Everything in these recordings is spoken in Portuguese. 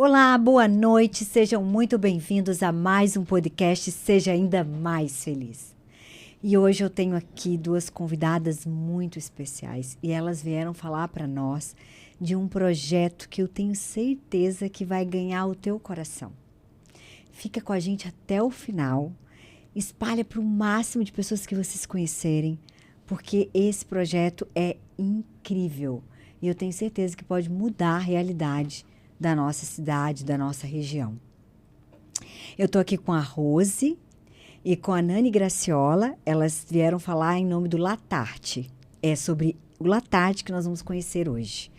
Olá, boa noite, sejam muito bem-vindos a mais um podcast Seja Ainda Mais Feliz. E hoje eu tenho aqui duas convidadas muito especiais e elas vieram falar para nós de um projeto que eu tenho certeza que vai ganhar o teu coração. Fica com a gente até o final, espalha para o máximo de pessoas que vocês conhecerem, porque esse projeto é incrível e eu tenho certeza que pode mudar a realidade da nossa cidade, da nossa região. Eu estou aqui com a Rose e com a Nani Graciola. Elas vieram falar em nome do Latarte. É sobre o Latarte que nós vamos conhecer hoje.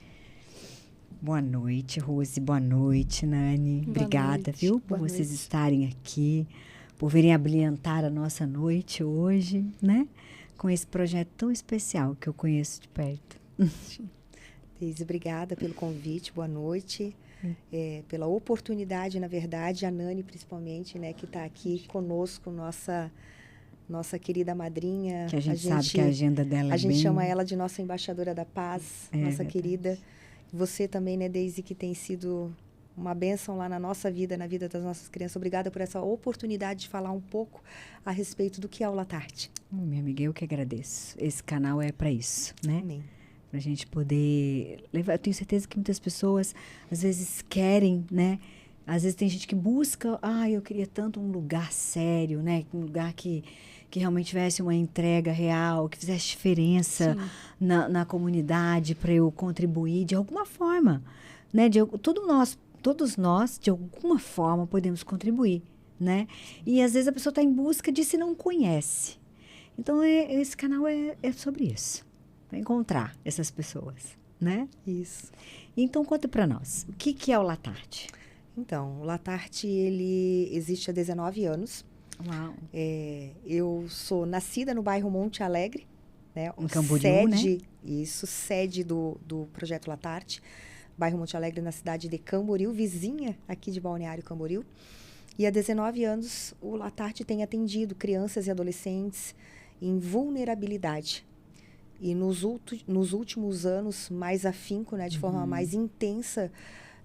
Boa noite, Rose. Boa noite, Nani. Obrigada, viu, por vocês estarem aqui, por virem abrilhantar a nossa noite hoje, né? Com esse projeto tão especial que eu conheço de perto. Deise, obrigada pelo convite, boa noite. Pela oportunidade, na verdade, a Nani principalmente, né, que está aqui conosco, nossa querida madrinha. Que a gente sabe que a agenda dela é A gente bem... chama ela de nossa embaixadora da paz, nossa querida. Você também, né, Deise, que tem sido uma bênção lá na nossa vida, na vida das nossas crianças. Obrigada por essa oportunidade de falar um pouco a respeito do que é o Latarte. Minha amiga, eu que agradeço. Esse canal é para isso, né? Amém. Pra gente poder levar. Eu tenho certeza que muitas pessoas às vezes querem, né? Às vezes tem gente que busca, eu queria tanto um lugar sério, né? Um lugar que realmente tivesse uma entrega real, que fizesse diferença na comunidade para eu contribuir de alguma forma, né? Todos nós, de alguma forma, podemos contribuir, né? E às vezes a pessoa está em busca de se não conhece. Então, esse canal é sobre isso. Para encontrar essas pessoas, né? Isso. Então, conta para nós, o que é o Latarte? Então, o Latarte, ele existe há 19 anos. Uau! Eu sou nascida no bairro Monte Alegre, né? Em Camboriú, né? Isso, sede do projeto Latarte. Bairro Monte Alegre, na cidade de Camboriú, vizinha aqui de Balneário Camboriú. E há 19 anos, o Latarte tem atendido crianças e adolescentes em vulnerabilidade. E nos últimos anos, mais afinco, né, de forma mais intensa,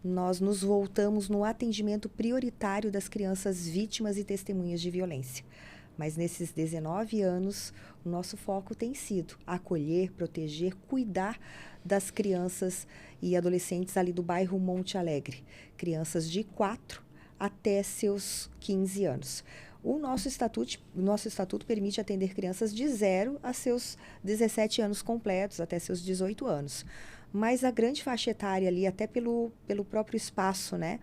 nós nos voltamos no atendimento prioritário das crianças vítimas e testemunhas de violência. Mas nesses 19 anos, o nosso foco tem sido acolher, proteger, cuidar das crianças e adolescentes ali do bairro Monte Alegre. Crianças de 4 até seus 15 anos. O nosso estatuto permite atender crianças de 0 a seus 17 anos completos, até seus 18 anos. Mas a grande faixa etária ali, até pelo próprio espaço, né?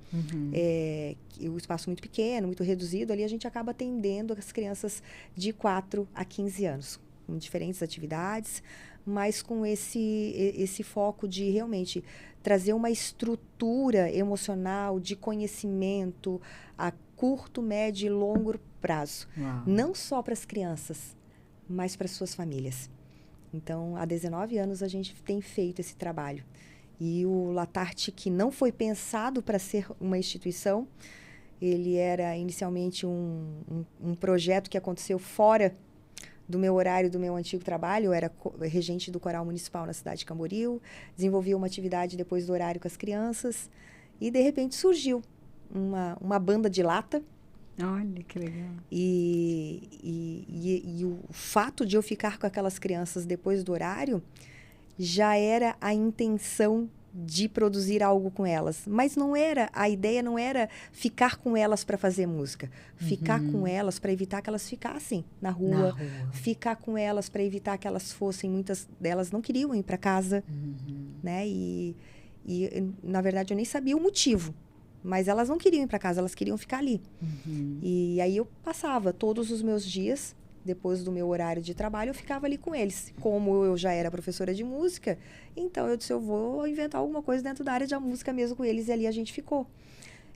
O espaço muito pequeno, muito reduzido, ali a gente acaba atendendo as crianças de 4 a 15 anos, com diferentes atividades, mas com esse foco de realmente trazer uma estrutura emocional de conhecimento a curto, médio e longo prazo. Uau. Não só para as crianças, mas para as suas famílias. Então, há 19 anos a gente tem feito esse trabalho. E o Latarte, que não foi pensado para ser uma instituição, ele era inicialmente um projeto que aconteceu fora do meu horário, do meu antigo trabalho. Eu era regente do coral municipal na cidade de Camboriú, desenvolvia uma atividade depois do horário com as crianças e, de repente, surgiu uma banda de lata. Olha, que legal. E o fato de eu ficar com aquelas crianças depois do horário já era a intenção de produzir algo com elas. Mas a ideia não era ficar com elas para fazer música. Ficar com elas para evitar que elas ficassem na rua. Ficar com elas para evitar que elas fossem... Muitas delas não queriam ir para casa. Né? E, na verdade, eu nem sabia o motivo. Mas elas não queriam ir para casa, elas queriam ficar ali. E aí eu passava todos os meus dias, depois do meu horário de trabalho, eu ficava ali com eles. Como eu já era professora de música, então eu disse, eu vou inventar alguma coisa dentro da área da música mesmo com eles. E ali a gente ficou.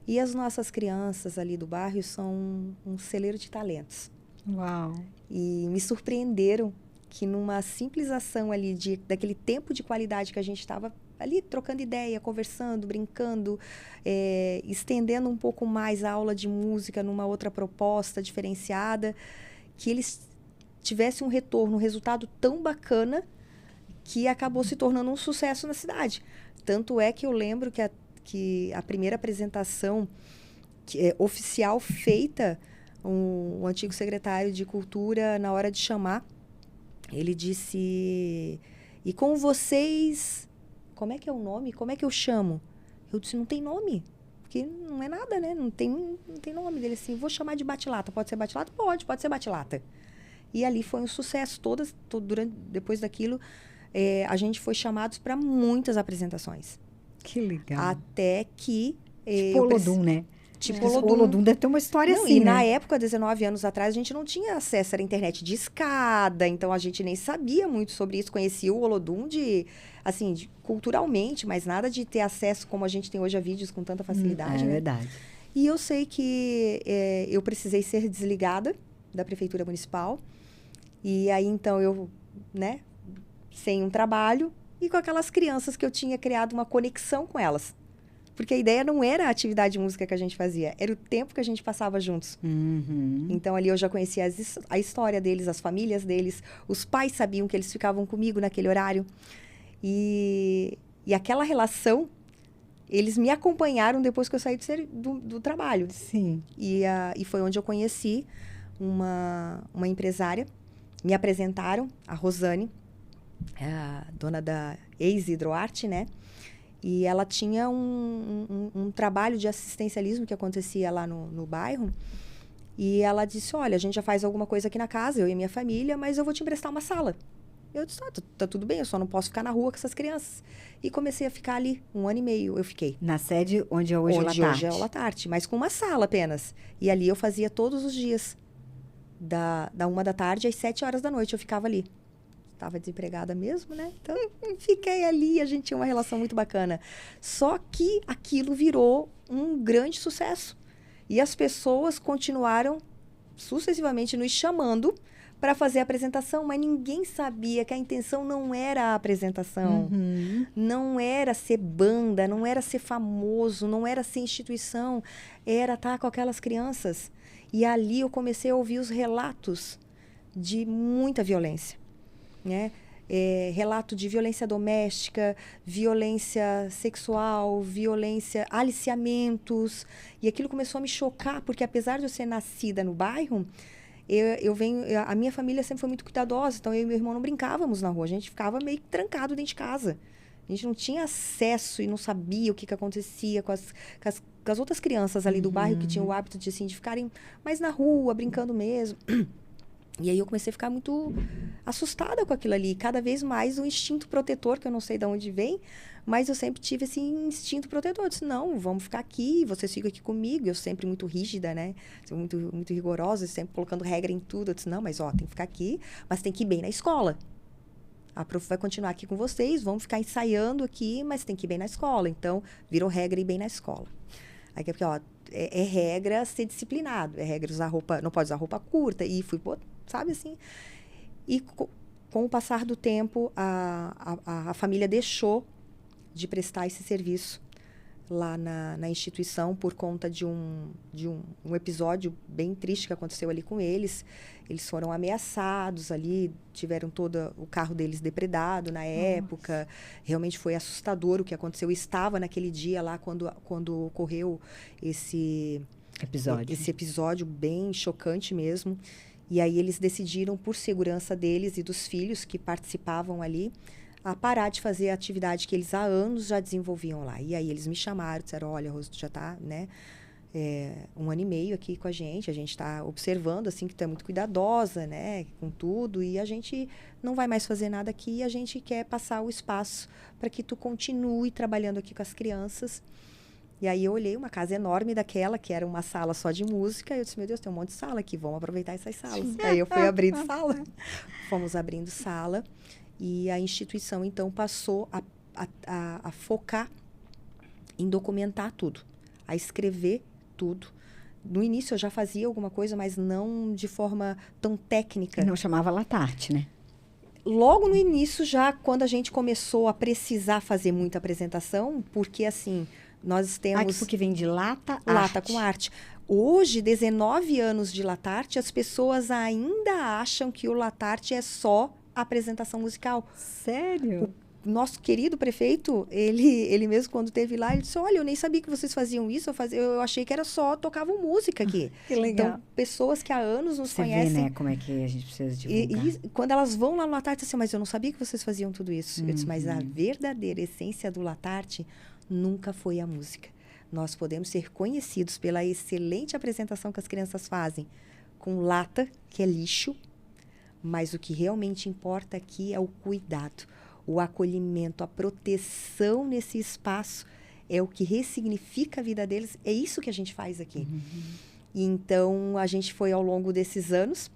E as nossas crianças ali do bairro são um celeiro de talentos. Uau! E me surpreenderam que numa simples ação ali, daquele tempo de qualidade que a gente estava ali trocando ideia, conversando, brincando, estendendo um pouco mais a aula de música numa outra proposta diferenciada, que eles tivessem um retorno, um resultado tão bacana que acabou se tornando um sucesso na cidade. Tanto é que eu lembro que que a primeira apresentação oficial feita, o antigo secretário de Cultura, na hora de chamar, ele disse: e com vocês, como é que é o nome? Como é que eu chamo? Eu disse: não tem nome. Porque não é nada, né? Não tem nome dele assim. Vou chamar de bate-lata. Pode ser bate-lata? Pode ser bate-lata. E ali foi um sucesso. Depois daquilo, a gente foi chamados para muitas apresentações. Que legal. Até que... Tipo Olodum, né? Tipo Olodum. Olodum deve ter uma história assim, e né? na época, 19 anos atrás, a gente não tinha acesso à internet de escada, então a gente nem sabia muito sobre isso. Conhecia o Olodum culturalmente, mas nada de ter acesso como a gente tem hoje a vídeos com tanta facilidade. É né? verdade. E eu sei que eu precisei ser desligada da Prefeitura Municipal. E aí, então, eu, né, sem um trabalho e com aquelas crianças que eu tinha criado uma conexão com elas. Porque a ideia não era a atividade de música que a gente fazia, era o tempo que a gente passava juntos. Uhum. Então, ali eu já conhecia a história deles, as famílias deles. Os pais sabiam que eles ficavam comigo naquele horário. E aquela relação, eles me acompanharam depois que eu saí do trabalho. Sim. E foi onde eu conheci uma empresária. Me apresentaram, a Rosane, a dona da ex-Hidroarte, né? E ela tinha um trabalho de assistencialismo que acontecia lá no bairro. E ela disse: olha, a gente já faz alguma coisa aqui na casa, eu e minha família, mas eu vou te emprestar uma sala. Eu disse: tá tudo bem, eu só não posso ficar na rua com essas crianças. E comecei a ficar ali, 1 ano e meio eu fiquei. Na sede onde é hoje o Latarte. Hoje é o Latarte, mas com uma sala apenas. E ali eu fazia todos os dias. Da 1 da tarde às 7 horas da noite eu ficava ali. Estava desempregada mesmo, né? Então, fiquei ali, a gente tinha uma relação muito bacana. Só que aquilo virou um grande sucesso. E as pessoas continuaram sucessivamente nos chamando para fazer a apresentação, mas ninguém sabia que a intenção não era a apresentação. Uhum. Não era ser banda, não era ser famoso, não era ser instituição. Era estar com aquelas crianças. E ali eu comecei a ouvir os relatos de muita violência, né? Relato de violência doméstica, violência sexual, violência, aliciamentos. E aquilo começou a me chocar, porque apesar de eu ser nascida no bairro, a minha família sempre foi muito cuidadosa, então eu e meu irmão não brincávamos na rua, a gente ficava meio trancado dentro de casa. A gente não tinha acesso e não sabia o que acontecia com as outras crianças ali do bairro que tinham o hábito de ficarem mais na rua, brincando mesmo. E aí eu comecei a ficar muito assustada com aquilo ali. Cada vez mais o instinto protetor, que eu não sei de onde vem, mas eu sempre tive esse instinto protetor. Eu disse: não, vamos ficar aqui, vocês ficam aqui comigo. Eu sempre muito rígida, né? Muito, muito rigorosa, sempre colocando regra em tudo. Eu disse: não, mas tem que ficar aqui, mas tem que ir bem na escola. A prof vai continuar aqui com vocês, vamos ficar ensaiando aqui, mas tem que ir bem na escola. Então, virou regra ir bem na escola. Aí, porque, é regra ser disciplinado, é regra usar roupa, não pode usar roupa curta. E fui, sabe assim? E com o passar do tempo, a família deixou de prestar esse serviço lá na instituição por conta de um episódio bem triste que aconteceu ali com eles. Eles foram ameaçados ali, tiveram todo o carro deles depredado na época. Realmente foi assustador o que aconteceu. Eu estava naquele dia lá quando ocorreu esse episódio bem chocante mesmo. E aí eles decidiram, por segurança deles e dos filhos que participavam ali, a parar de fazer a atividade que eles há anos já desenvolviam lá. E aí eles me chamaram, disseram: olha, Rose, tu já está, né, 1 ano e meio aqui com a gente está observando, assim, que tu é muito cuidadosa, né, com tudo, e a gente não vai mais fazer nada aqui, e a gente quer passar o espaço para que tu continue trabalhando aqui com as crianças. E aí eu olhei uma casa enorme daquela, que era uma sala só de música, e eu disse: meu Deus, tem um monte de sala aqui, vamos aproveitar essas salas. Aí eu fui abrindo sala, fomos abrindo sala, e a instituição, então, passou a focar em documentar tudo, a escrever tudo. No início eu já fazia alguma coisa, mas não de forma tão técnica. Não chamava Latarte, né? Logo no início, já quando a gente começou a precisar fazer muita apresentação, porque assim, nós temos... Porque vem de lata, Lata arte. com arte. Hoje, 19 anos de Latarte, as pessoas ainda acham que o Latarte é só apresentação musical. Sério? nosso querido prefeito, ele mesmo quando esteve lá, ele disse, olha, eu nem sabia que vocês faziam isso, eu achei que era só tocavam música aqui. Que legal. Então, pessoas que há anos nos Você conhecem. vê, né, como é que a gente precisa divulgar. E quando elas vão lá no Latarte, assim, mas eu não sabia que vocês faziam tudo isso. Eu disse, mas a verdadeira essência do Latarte nunca foi a música. Nós podemos ser conhecidos pela excelente apresentação que as crianças fazem com lata, que é lixo, mas o que realmente importa aqui é o cuidado, o acolhimento, a proteção nesse espaço é o que ressignifica a vida deles. É isso que a gente faz aqui. E então, a gente foi ao longo desses anos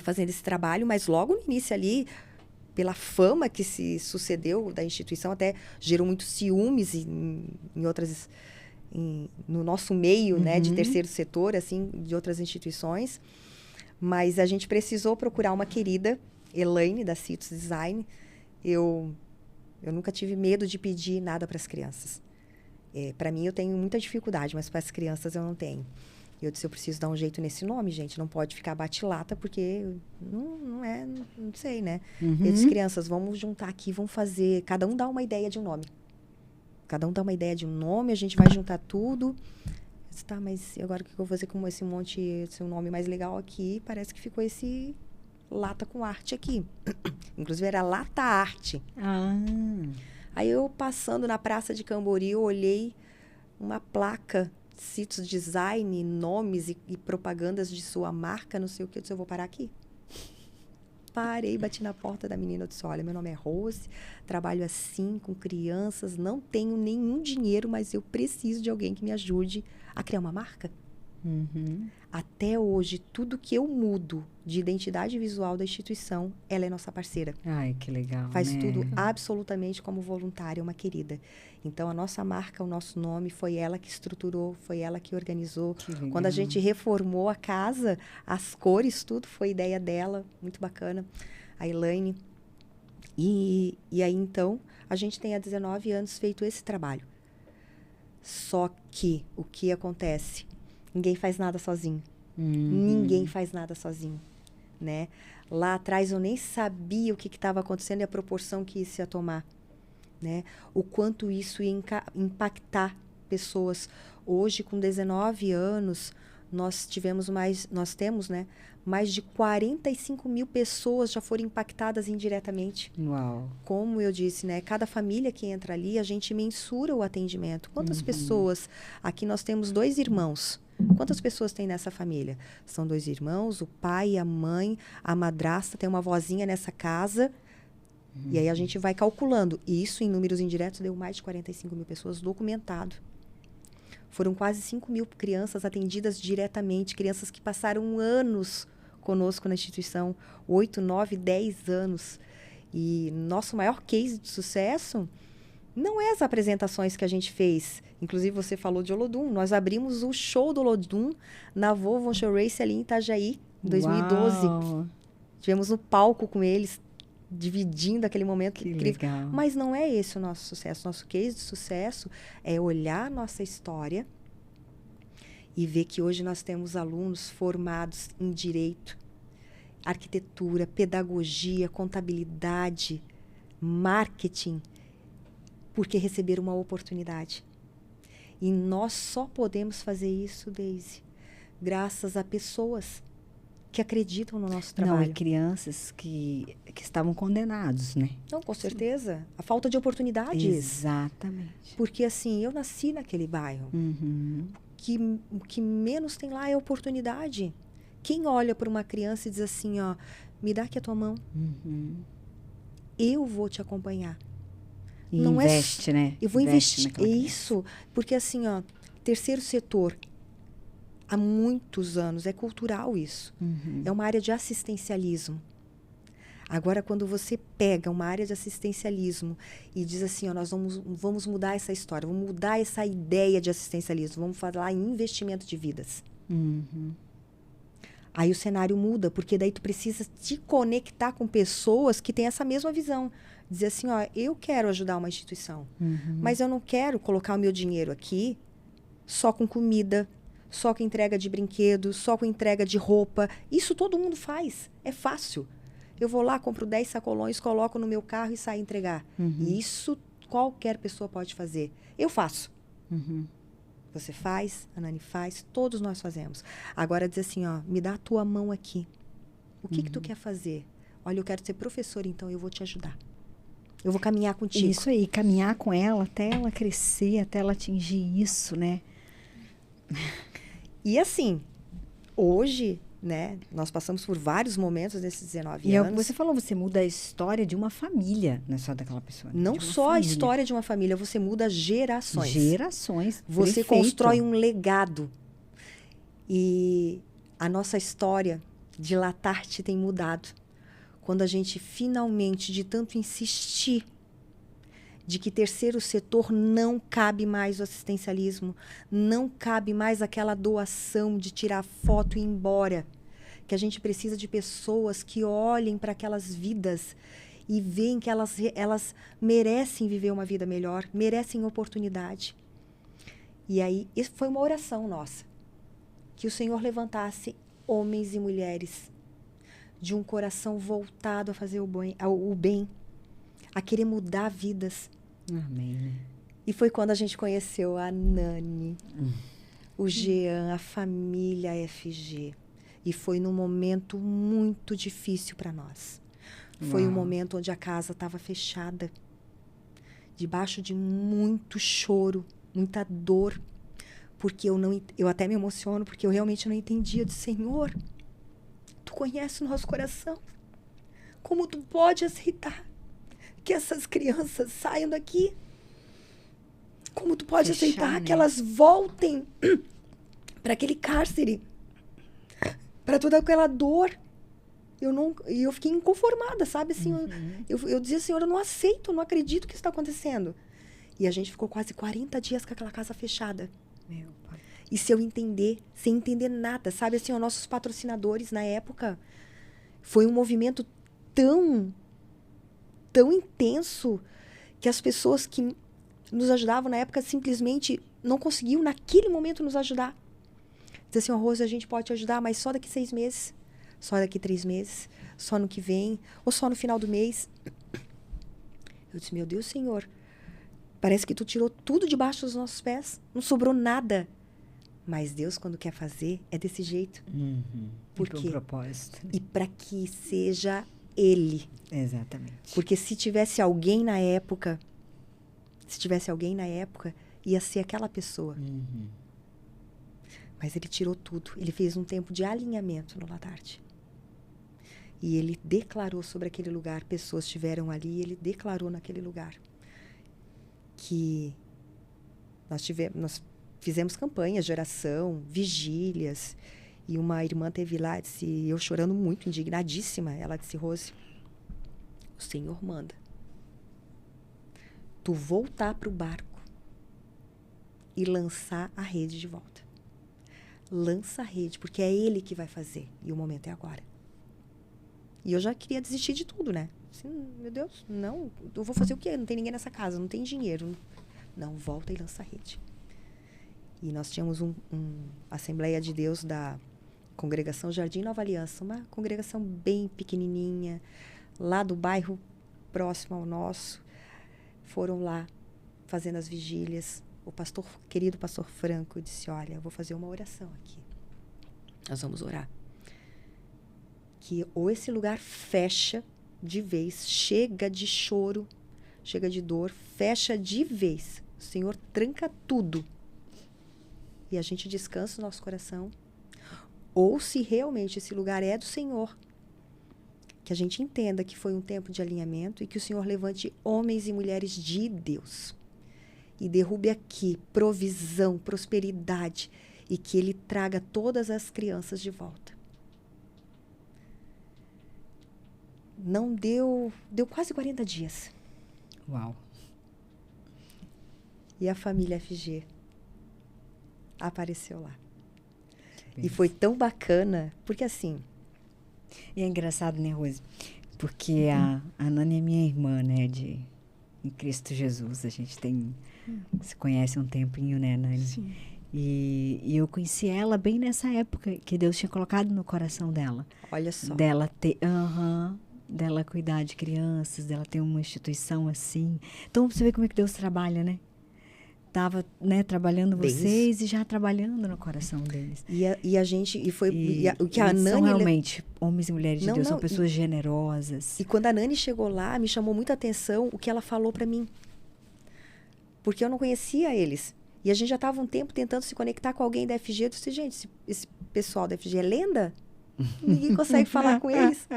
fazendo esse trabalho, mas logo no início ali, pela fama que se sucedeu da instituição, até gerou muitos ciúmes em outras... no nosso meio, né, de terceiro setor, assim, de outras instituições. Mas a gente precisou procurar uma querida, Elaine, da Citos Design. Eu nunca tive medo de pedir nada para as crianças. Para mim, eu tenho muita dificuldade, mas para as crianças eu não tenho. Eu disse, eu preciso dar um jeito nesse nome, gente. Não pode ficar bate-lata, porque não sei, né? Eu disse, crianças, vamos juntar aqui, vamos fazer... Cada um dá uma ideia de um nome. Cada um dá uma ideia de um nome, a gente vai juntar tudo. Eu disse, tá, mas agora o que eu vou fazer com esse monte, esse nome mais legal aqui? Parece que ficou esse lata com arte aqui. Inclusive, era Lata Arte. Aí eu, passando na Praça de Camboriú, olhei uma placa, Citos Design, nomes e propagandas de sua marca, não sei o que. Eu disse, eu vou parar aqui. Parei, bati na porta da menina, eu disse, olha, meu nome é Rose, trabalho assim, com crianças, não tenho nenhum dinheiro, mas eu preciso de alguém que me ajude a criar uma marca. Até hoje, tudo que eu mudo de identidade visual da instituição, ela é nossa parceira. Ai, que legal, Faz né? tudo absolutamente como voluntária, uma querida. Então, a nossa marca, o nosso nome, foi ela que estruturou, foi ela que organizou. Que legal. Quando a gente reformou a casa, as cores, tudo foi ideia dela, muito bacana, a Elaine. E aí, então, a gente tem há 19 anos feito esse trabalho. Só que, o que acontece? Ninguém faz nada sozinho. Ninguém faz nada sozinho, né? Lá atrás eu nem sabia o que estava acontecendo e a proporção que isso ia tomar, né? O quanto isso ia impactar pessoas. Hoje, com 19 anos, nós temos, né, mais de 45 mil pessoas já foram impactadas indiretamente. Uau. Como eu disse, né, cada família que entra ali, a gente mensura o atendimento. Quantas pessoas? Aqui nós temos 2 irmãos. Quantas pessoas tem nessa família? São 2 irmãos, o pai, a mãe, a madrasta, tem uma vozinha nessa casa. E aí a gente vai calculando. E isso, em números indiretos, deu mais de 45 mil pessoas documentado. Foram quase 5 mil crianças atendidas diretamente, crianças que passaram anos conosco na instituição, 8, 9, 10 anos. E nosso maior case de sucesso não é as apresentações que a gente fez. Inclusive, você falou de Olodum. Nós abrimos o show do Olodum na Volvo Show Race ali em Itajaí, em 2012. Uau. Tivemos no palco com eles, dividindo aquele momento Que incrível. legal. Mas não é esse o nosso sucesso. Nosso case de sucesso é olhar a nossa história e ver que hoje nós temos alunos formados em direito, arquitetura, pedagogia, contabilidade, marketing, porque receberam uma oportunidade. E nós só podemos fazer isso, Deise, graças a pessoas que acreditam no nosso trabalho. Não, e crianças que estavam condenados, né? Não, com certeza. A falta de oportunidades. Exatamente. Porque, assim, eu nasci naquele bairro. O que menos tem lá é oportunidade. Quem olha para uma criança e diz assim, ó, me dá aqui a tua mão. Eu vou te acompanhar. E Não investe, né? Eu vou investir. naquela criança. Isso. Porque, assim, ó, terceiro setor, há muitos anos, é cultural isso. É uma área de assistencialismo. Agora, quando você pega uma área de assistencialismo e diz assim, ó, nós vamos mudar essa história, vamos mudar essa ideia de assistencialismo, vamos falar em investimento de vidas. Aí o cenário muda, porque daí tu precisa te conectar com pessoas que têm essa mesma visão. Dizer assim, ó, eu quero ajudar uma instituição, mas eu não quero colocar o meu dinheiro aqui só com comida, só com entrega de brinquedos, só com entrega de roupa. Isso todo mundo faz, é fácil. Eu vou lá, compro 10 sacolões, coloco no meu carro e saio entregar. Isso qualquer pessoa pode fazer. Eu faço. Você faz, a Nani faz, todos nós fazemos. Agora diz assim, ó, me dá a tua mão aqui. O que que tu quer fazer? Olha, eu quero ser professora, então eu vou te ajudar. Eu vou caminhar contigo. Isso aí, caminhar com ela até ela crescer, até ela atingir isso, né? E assim, hoje, né, nós passamos por vários momentos nesses 19 E é o que anos. você falou, você muda a história de uma família, não é só daquela pessoa. Né? Não De uma só a família. história de uma família, você muda gerações. Gerações. Você Perfeito. constrói um legado. E a nossa história de Latarte tem mudado. Quando a gente finalmente, de tanto insistir, de que terceiro setor não cabe mais o assistencialismo, não cabe mais aquela doação de tirar foto e ir embora, que a gente precisa de pessoas que olhem para aquelas vidas e veem que elas merecem viver uma vida melhor, merecem oportunidade. E aí, isso foi uma oração nossa, que o Senhor levantasse homens e mulheres de um coração voltado a fazer o bem, a querer mudar vidas. Amém. E foi quando a gente conheceu a Nani, o Jean, a família FG. E foi num momento muito difícil para nós. Foi um momento onde a casa estava fechada, debaixo de muito choro, muita dor, porque eu até me emociono, porque eu realmente não entendia. Eu disse, Senhor, tu conhece o nosso coração. Como tu pode aceitar que essas crianças saiam daqui? Como tu pode aceitar que elas voltem para aquele cárcere, para toda aquela dor? Eu fiquei inconformada, sabe? Assim, eu dizia, Senhor, eu não aceito, eu não acredito que isso está acontecendo. E a gente ficou quase 40 dias com aquela casa fechada. Meu pai. E sem entender nada, sabe? Assim, os nossos patrocinadores na época, foi um movimento tão intenso que as pessoas que nos ajudavam na época simplesmente não conseguiam naquele momento nos ajudar. Diz assim, Rose, a gente pode te ajudar, mas só daqui 6 meses, só daqui 3 meses, só no que vem, ou só no final do mês. Eu disse, meu Deus, Senhor, parece que tu tirou tudo debaixo dos nossos pés, não sobrou nada. Mas Deus, quando quer fazer, é desse jeito. Por quê? Propósito. E para que seja Ele. Exatamente. Porque se tivesse alguém na época, ia ser aquela pessoa. Mas Ele tirou tudo. Ele fez um tempo de alinhamento no Latarte. E Ele declarou sobre aquele lugar, pessoas estiveram ali, e Ele declarou naquele lugar que nós fizemos campanhas de oração, vigílias, e uma irmã teve lá, disse, eu chorando muito, indignadíssima, ela disse, Rose, o Senhor manda tu voltar para o barco e lançar a rede de volta. Lança a rede, porque é Ele que vai fazer, e o momento é agora. E eu já queria desistir de tudo, né? Assim, meu Deus, não, eu vou fazer o quê? Não tem ninguém nessa casa, não tem dinheiro. Não, volta e lança a rede. E nós tínhamos uma Assembleia de Deus da Congregação Jardim Nova Aliança, uma congregação bem pequenininha, lá do bairro próximo ao nosso. Foram lá fazendo as vigílias. O querido pastor Franco disse, olha, eu vou fazer uma oração aqui. Nós vamos orar. Que ou esse lugar fecha de vez, chega de choro, chega de dor, fecha de vez. O Senhor tranca tudo. E a gente descansa o nosso coração. Ou se realmente esse lugar é do Senhor, que a gente entenda que foi um tempo de alinhamento e que o Senhor levante homens e mulheres de Deus. E derrube aqui provisão, prosperidade, e que Ele traga todas as crianças de volta. Não deu quase 40 dias. Uau. E a família FG apareceu lá. E foi tão bacana, porque assim... E é engraçado, né, Rose? Porque a Nani é minha irmã, né, em Cristo Jesus. A gente se conhece há um tempinho, né, Nani? Sim. E eu conheci ela bem nessa época que Deus tinha colocado no coração dela. Olha só. Dela ter... dela cuidar de crianças, dela ter uma instituição assim. Então, você vê como é que Deus trabalha, né? Estava, né, trabalhando Bem vocês e já trabalhando no coração deles. E a gente, o que a eles são Nani... realmente homens e mulheres de Não, Deus, não, são pessoas generosas. E quando a Nani chegou lá, me chamou muita atenção o que ela falou para mim. Porque eu não conhecia eles. E a gente já estava um tempo tentando se conectar com alguém da FG. Eu disse, gente, esse pessoal da FG é lenda? Ninguém consegue falar com eles.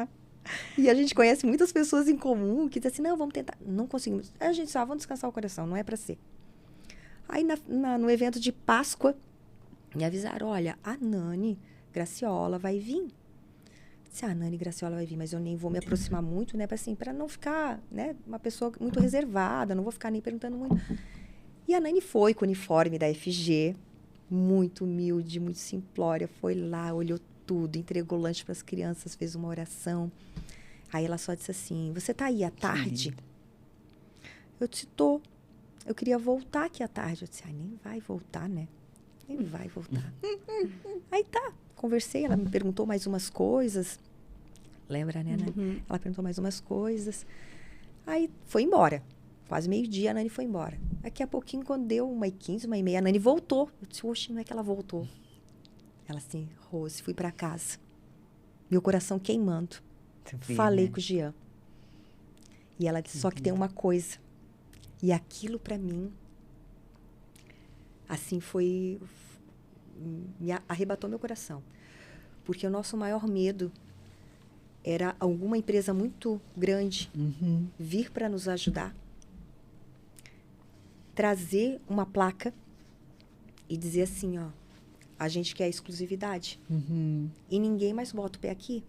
E a gente conhece muitas pessoas em comum que dizem assim, não, vamos tentar. Não conseguimos. Aí a gente vamos descansar o coração, não é para ser. Aí no evento de Páscoa, me avisaram, olha, a Nani Graciola vai vir. Disse, a Nani Graciola vai vir, mas eu nem vou me aproximar muito, né? Para não ficar, né, uma pessoa muito reservada, não vou ficar nem perguntando muito. E a Nani foi com o uniforme da FG, muito humilde, muito simplória, foi lá, olhou tudo, entregou lanche para as crianças, fez uma oração. Aí ela só disse assim, você tá aí à tarde? Eu disse, tô. Eu queria voltar aqui à tarde. Eu disse, nem vai voltar, né? Nem vai voltar. Aí tá, conversei, ela me perguntou mais umas coisas. Lembra, né, Nani? Uhum. Ela perguntou mais umas coisas. Aí foi embora. Quase meio-dia a Nani foi embora. Daqui a pouquinho, quando deu 1h15, 1h30, a Nani voltou. Eu disse, oxe, não é que ela voltou. Ela assim, Rose, fui pra casa. Meu coração queimando. Falei com o Jean. E ela disse, só que tem uma coisa. E aquilo pra mim, assim, me arrebatou meu coração. Porque o nosso maior medo era alguma empresa muito grande vir para nos ajudar, trazer uma placa e dizer assim, ó, a gente quer exclusividade. E ninguém mais bota o pé aqui.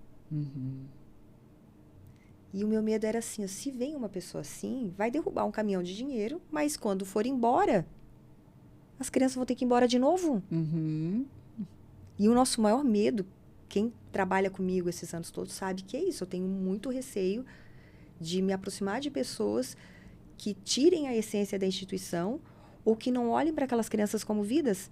E o meu medo era assim, ó, se vem uma pessoa assim, vai derrubar um caminhão de dinheiro, mas quando for embora, as crianças vão ter que ir embora de novo. E o nosso maior medo, quem trabalha comigo esses anos todos sabe que é isso. Eu tenho muito receio de me aproximar de pessoas que tirem a essência da instituição ou que não olhem para aquelas crianças como vidas.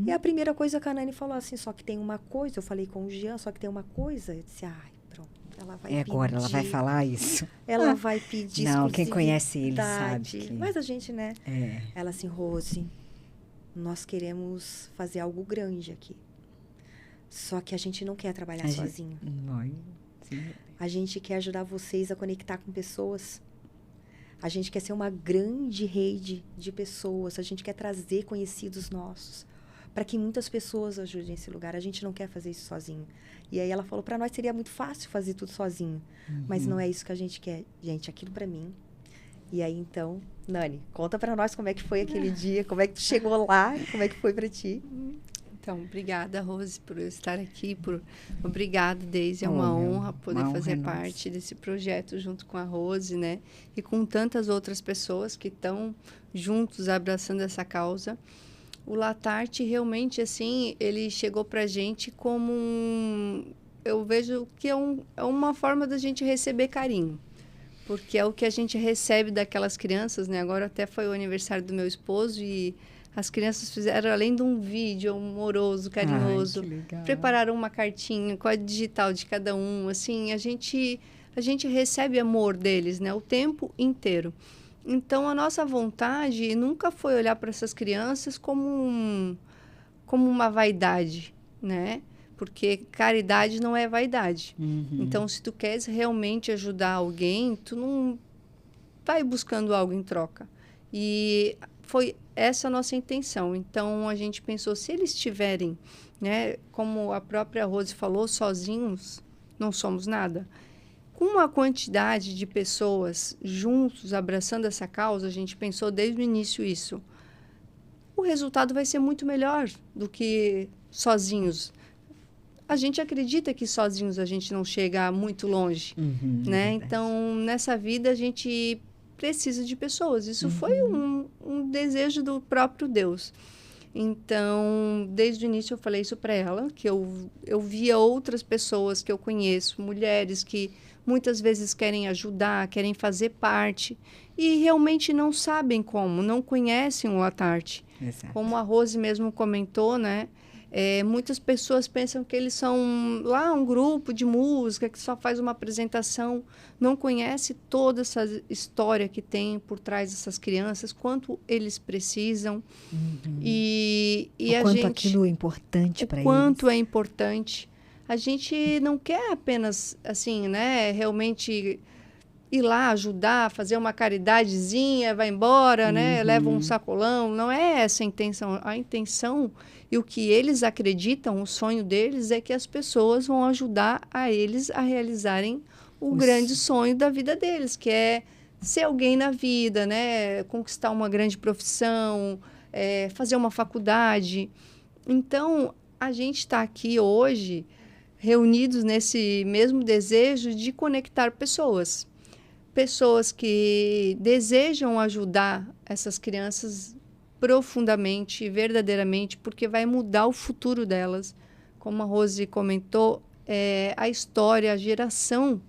E a primeira coisa que a Nani falou assim, só que tem uma coisa, eu falei com o Jean, só que tem uma coisa, eu disse, ai, pronto, ela vai pedir. Agora, ela vai falar isso. Ela vai pedir não, quem conhece ele sabe. Que... Mas a gente, né? Ela assim, Rose, nós queremos fazer algo grande aqui. Só que a gente não quer trabalhar sozinho. A gente quer ajudar vocês a conectar com pessoas. A gente quer ser uma grande rede de pessoas. A gente quer trazer conhecidos nossos. Para que muitas pessoas ajudem esse lugar. A gente não quer fazer isso sozinho. E aí ela falou, para nós seria muito fácil fazer tudo sozinho. Mas não é isso que a gente quer. Gente, aquilo para mim. E aí, então, Nani, conta para nós como é que foi aquele dia. Como é que tu chegou lá. Como é que foi para ti. Então, obrigada, Rose, por eu estar aqui. Obrigada, Deise. É uma honra poder fazer parte desse projeto junto com a Rose, né? E com tantas outras pessoas que estão juntos abraçando essa causa. O Latarte, realmente, assim, ele chegou para a gente como eu vejo que é uma forma da gente receber carinho. Porque é o que a gente recebe daquelas crianças, né? Agora até foi o aniversário do meu esposo e... As crianças fizeram, além de um vídeo amoroso, carinhoso, prepararam uma cartinha com a digital de cada um. Assim, a gente recebe amor deles, né, o tempo inteiro. Então, a nossa vontade nunca foi olhar para essas crianças como uma vaidade, né? Porque caridade não é vaidade. Então, se tu queres realmente ajudar alguém, tu não vai buscando algo em troca. E foi essa a nossa intenção. Então, a gente pensou, se eles estiverem, né, como a própria Rose falou, sozinhos, não somos nada. Com uma quantidade de pessoas juntos, abraçando essa causa, a gente pensou desde o início isso. O resultado vai ser muito melhor do que sozinhos. A gente acredita que sozinhos a gente não chega muito longe, né? Então, nessa vida, a gente... precisa de pessoas. Isso foi um desejo do próprio Deus. Então, desde o início eu falei isso para ela, que eu via outras pessoas que eu conheço, mulheres que muitas vezes querem ajudar, querem fazer parte e realmente não sabem como, não conhecem o Latarte. Como a Rose mesmo comentou, né? Muitas pessoas pensam que eles são lá um grupo de música que só faz uma apresentação, não conhece toda essa história que tem por trás dessas crianças, quanto eles precisam. E o quanto aquilo é importante para eles. O quanto é importante. A gente não quer apenas, assim, né, realmente ir lá ajudar, fazer uma caridadezinha, vai embora, né, leva um sacolão. Não é essa a intenção. A intenção e o que eles acreditam, o sonho deles é que as pessoas vão ajudar a eles a realizarem o grande sonho da vida deles, que é ser alguém na vida, né, conquistar uma grande profissão, fazer uma faculdade. Então, a gente está aqui hoje reunidos nesse mesmo desejo de conectar pessoas. Pessoas que desejam ajudar essas crianças profundamente, verdadeiramente, porque vai mudar o futuro delas. Como a Rose comentou, a história, a geração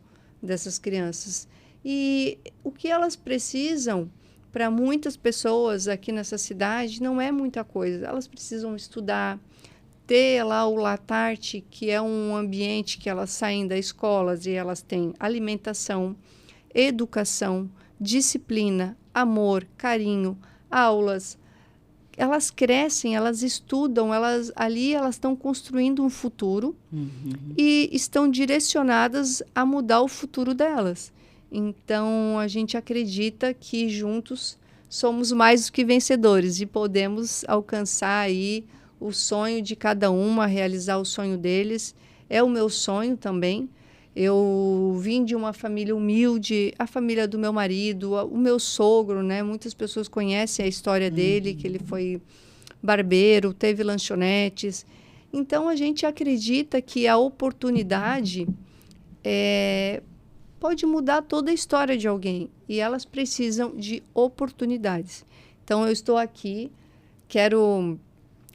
dessas crianças. E o que elas precisam, para muitas pessoas aqui nessa cidade, não é muita coisa. Elas precisam estudar, ter lá o Latarte, que é um ambiente que elas saem das escolas e elas têm alimentação, educação, disciplina, amor, carinho, aulas. Elas crescem, elas estudam, elas estão construindo um futuro e estão direcionadas a mudar o futuro delas. Então, a gente acredita que juntos somos mais do que vencedores e podemos alcançar aí o sonho de cada uma, realizar o sonho deles. É o meu sonho também. Eu vim de uma família humilde, a família do meu marido, o meu sogro, né? Muitas pessoas conhecem a história dele, que ele foi barbeiro, teve lanchonetes. Então, a gente acredita que a oportunidade pode mudar toda a história de alguém. E elas precisam de oportunidades. Então, eu estou aqui, quero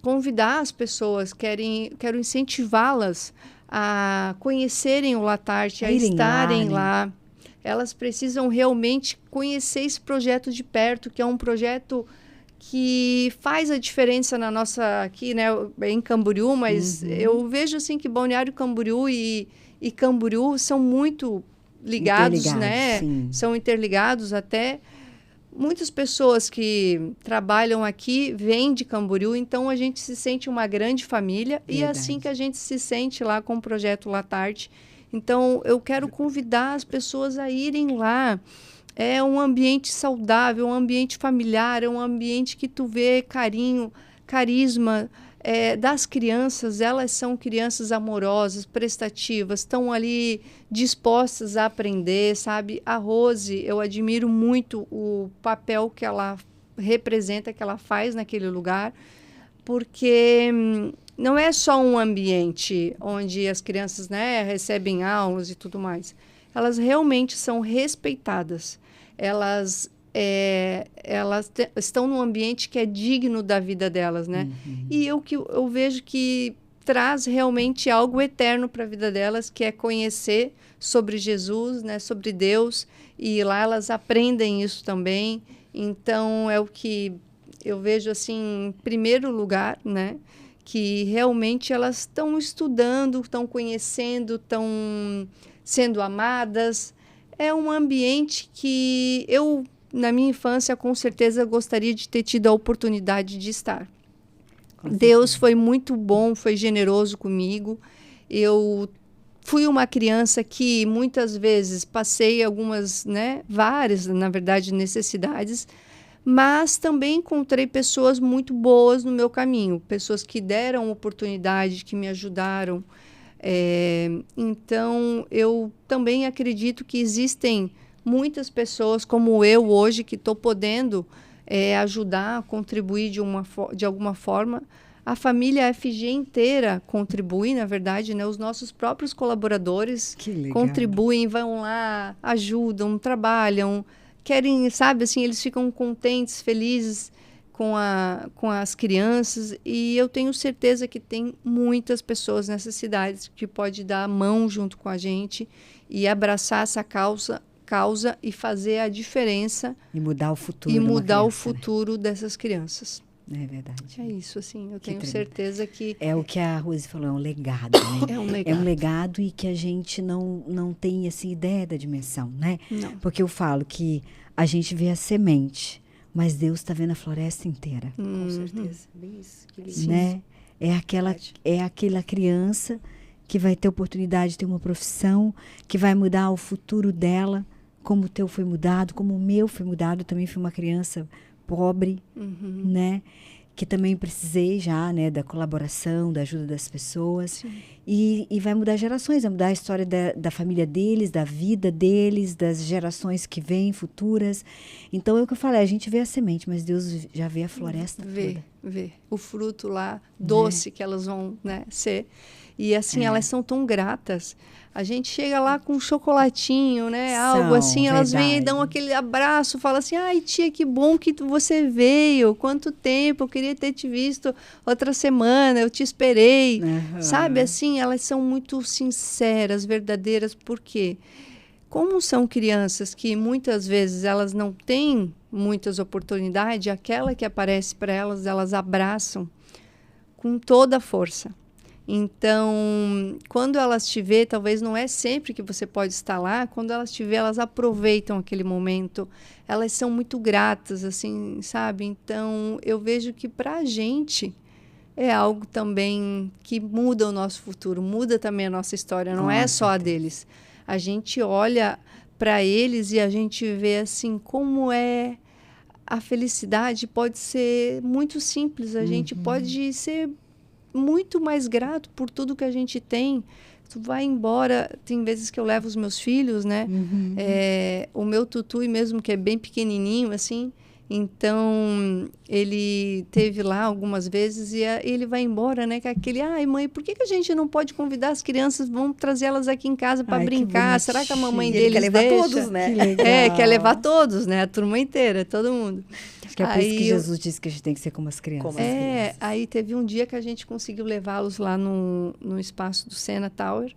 convidar as pessoas, quero incentivá-las a conhecerem o Latarte, a estarem lá. Elas precisam realmente conhecer esse projeto de perto, que é um projeto que faz a diferença na nossa, aqui, né, em Camboriú, mas eu vejo assim que Balneário Camboriú e Camboriú são muito ligados, né? Sim. São interligados até. Muitas pessoas que trabalham aqui vêm de Camboriú, então a gente se sente uma grande família. Verdade. E é assim que a gente se sente lá com o Projeto Latarte. Então, eu quero convidar as pessoas a irem lá. É um ambiente saudável, um ambiente familiar, é um ambiente que tu vê carinho, carisma das crianças. Elas são crianças amorosas, prestativas, estão ali dispostas a aprender, sabe? A Rose, eu admiro muito o papel que ela representa, que ela faz naquele lugar, porque não é só um ambiente onde as crianças, né, recebem aulas e tudo mais. Elas realmente são respeitadas. Elas estão num ambiente que é digno da vida delas, né? E eu vejo que traz realmente algo eterno para a vida delas, que é conhecer sobre Jesus, né? Sobre Deus, e lá elas aprendem isso também. Então, é o que eu vejo, assim, em primeiro lugar, né? Que realmente elas estão estudando, estão conhecendo, estão sendo amadas. É um ambiente que eu, na minha infância, com certeza gostaria de ter tido a oportunidade de estar. Deus foi muito bom, foi generoso comigo. Eu fui uma criança que muitas vezes passei algumas, né, várias, na verdade, necessidades, mas também encontrei pessoas muito boas no meu caminho, pessoas que deram oportunidade, que me ajudaram. Então, eu também acredito que existem muitas pessoas como eu hoje que estou podendo ajudar, contribuir de alguma forma. A família FG inteira contribui, na verdade, né? Os nossos próprios colaboradores contribuem, vão lá, ajudam, trabalham, querem, sabe, assim, eles ficam contentes, felizes com as crianças, e eu tenho certeza que tem muitas pessoas nessa cidade que pode dar a mão junto com a gente e abraçar essa causa e fazer a diferença. E mudar o futuro. E mudar o futuro dessas crianças. É verdade. É isso, assim, eu tenho certeza que... É o que a Rose falou, é um legado, né? É um legado. É um legado e que a gente não tem, assim, ideia da dimensão, né? Não. Porque eu falo que a gente vê a semente, mas Deus está vendo a floresta inteira. Com certeza. Bem isso. Que lindo. Né? É aquela criança que vai ter oportunidade de ter uma profissão, que vai mudar o futuro dela, como o teu foi mudado, como o meu foi mudado. Eu também fui uma criança pobre, né? Que também precisei já, né, da colaboração, da ajuda das pessoas. E vai mudar gerações, vai mudar a história da família deles, da vida deles, das gerações que vêm, futuras. Então, é o que eu falei, a gente vê a semente, mas Deus já vê a floresta toda. Vê o fruto lá, doce, que elas vão, né, ser. E assim, elas são tão gratas. A gente chega lá com um chocolatinho, né? Algo assim, elas vêm e dão aquele abraço, falam assim, ai, tia, que bom que você veio, quanto tempo, eu queria ter te visto outra semana, eu te esperei. Sabe, assim, elas são muito sinceras, verdadeiras, porque como são crianças que muitas vezes elas não têm muitas oportunidades, aquela que aparece para elas, elas abraçam com toda a força. Então, quando elas te vê, talvez não é sempre que você pode estar lá, quando elas te vê, elas aproveitam aquele momento, elas são muito gratas, assim, sabe? Então, eu vejo que para a gente é algo também que muda o nosso futuro, muda também a nossa história, não é só a deles. A gente olha para eles e a gente vê, assim, como é a felicidade pode ser muito simples, a gente pode ser muito mais grato por tudo que a gente tem. Tu vai embora, tem vezes que eu levo os meus filhos, né? O meu Tutu, mesmo que é bem pequenininho, assim, então ele teve lá algumas vezes e ele vai embora, né? Com aquele, ai mãe, por que a gente não pode convidar as crianças, vamos trazer elas aqui em casa para brincar? Será que a mamãe deles quer levar deixa? todos, né? Que quer levar todos, né? A turma inteira, todo mundo. Acho que é por isso que Jesus disse que a gente tem que ser como as crianças. Aí teve um dia que a gente conseguiu levá-los lá no espaço do Sena Tower.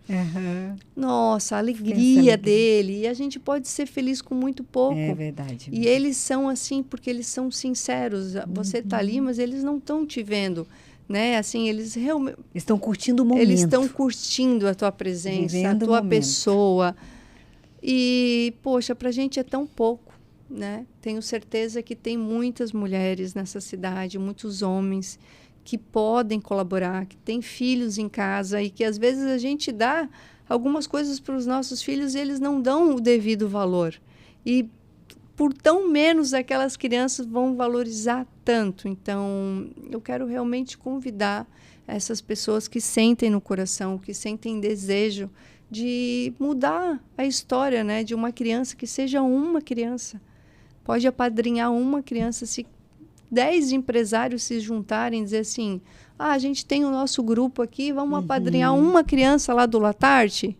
Nossa, a alegria dele. E a gente pode ser feliz com muito pouco. É verdade. E eles são assim, porque eles são sinceros. Você está ali, mas eles não estão te vendo. Né? Assim, eles realmente... Estão curtindo o momento. Eles estão curtindo a tua presença, a tua pessoa. E, poxa, para a gente é tão pouco. Né? Tenho certeza que tem muitas mulheres nessa cidade, muitos homens que podem colaborar, que têm filhos em casa e que às vezes a gente dá algumas coisas para os nossos filhos e eles não dão o devido valor. E por tão menos aquelas crianças vão valorizar tanto. Então, eu quero realmente convidar essas pessoas que sentem no coração, que sentem desejo de mudar a história, né, de uma criança, que seja uma criança. Pode apadrinhar uma criança, se 10 empresários se juntarem e dizer assim, a gente tem o nosso grupo aqui, vamos apadrinhar uma criança lá do Latarte,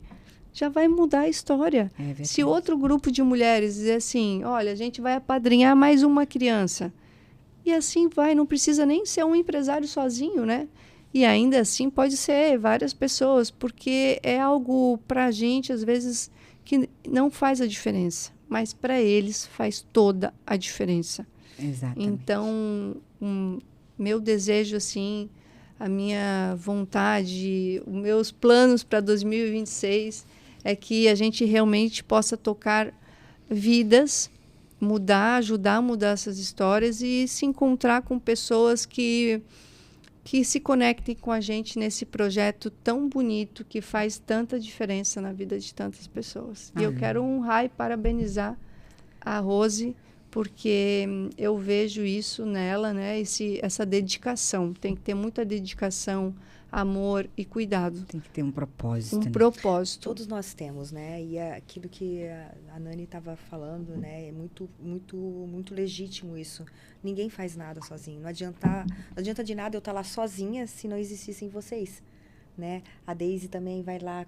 já vai mudar a história. Se outro grupo de mulheres dizer assim, olha, a gente vai apadrinhar mais uma criança, e assim vai, não precisa nem ser um empresário sozinho, né? E ainda assim pode ser várias pessoas, porque é algo para a gente, às vezes, que não faz a diferença. Mas para eles faz toda a diferença. Exatamente. Então, meu desejo, assim, a minha vontade, os meus planos para 2026 é que a gente realmente possa tocar vidas, ajudar a mudar essas histórias e se encontrar com pessoas que se conectem com a gente nesse projeto tão bonito que faz tanta diferença na vida de tantas pessoas. E eu quero honrar e parabenizar a Rose, porque eu vejo isso nela, né? Essa dedicação. Tem que ter muita dedicação, amor e cuidado. Tem que ter um propósito. Propósito. Todos nós temos, né? E aquilo que a Nani estava falando, né? É muito, muito, muito legítimo isso. Ninguém faz nada sozinho. Não adianta de nada eu estar lá sozinha se não existissem vocês, né? A Daisy também vai lá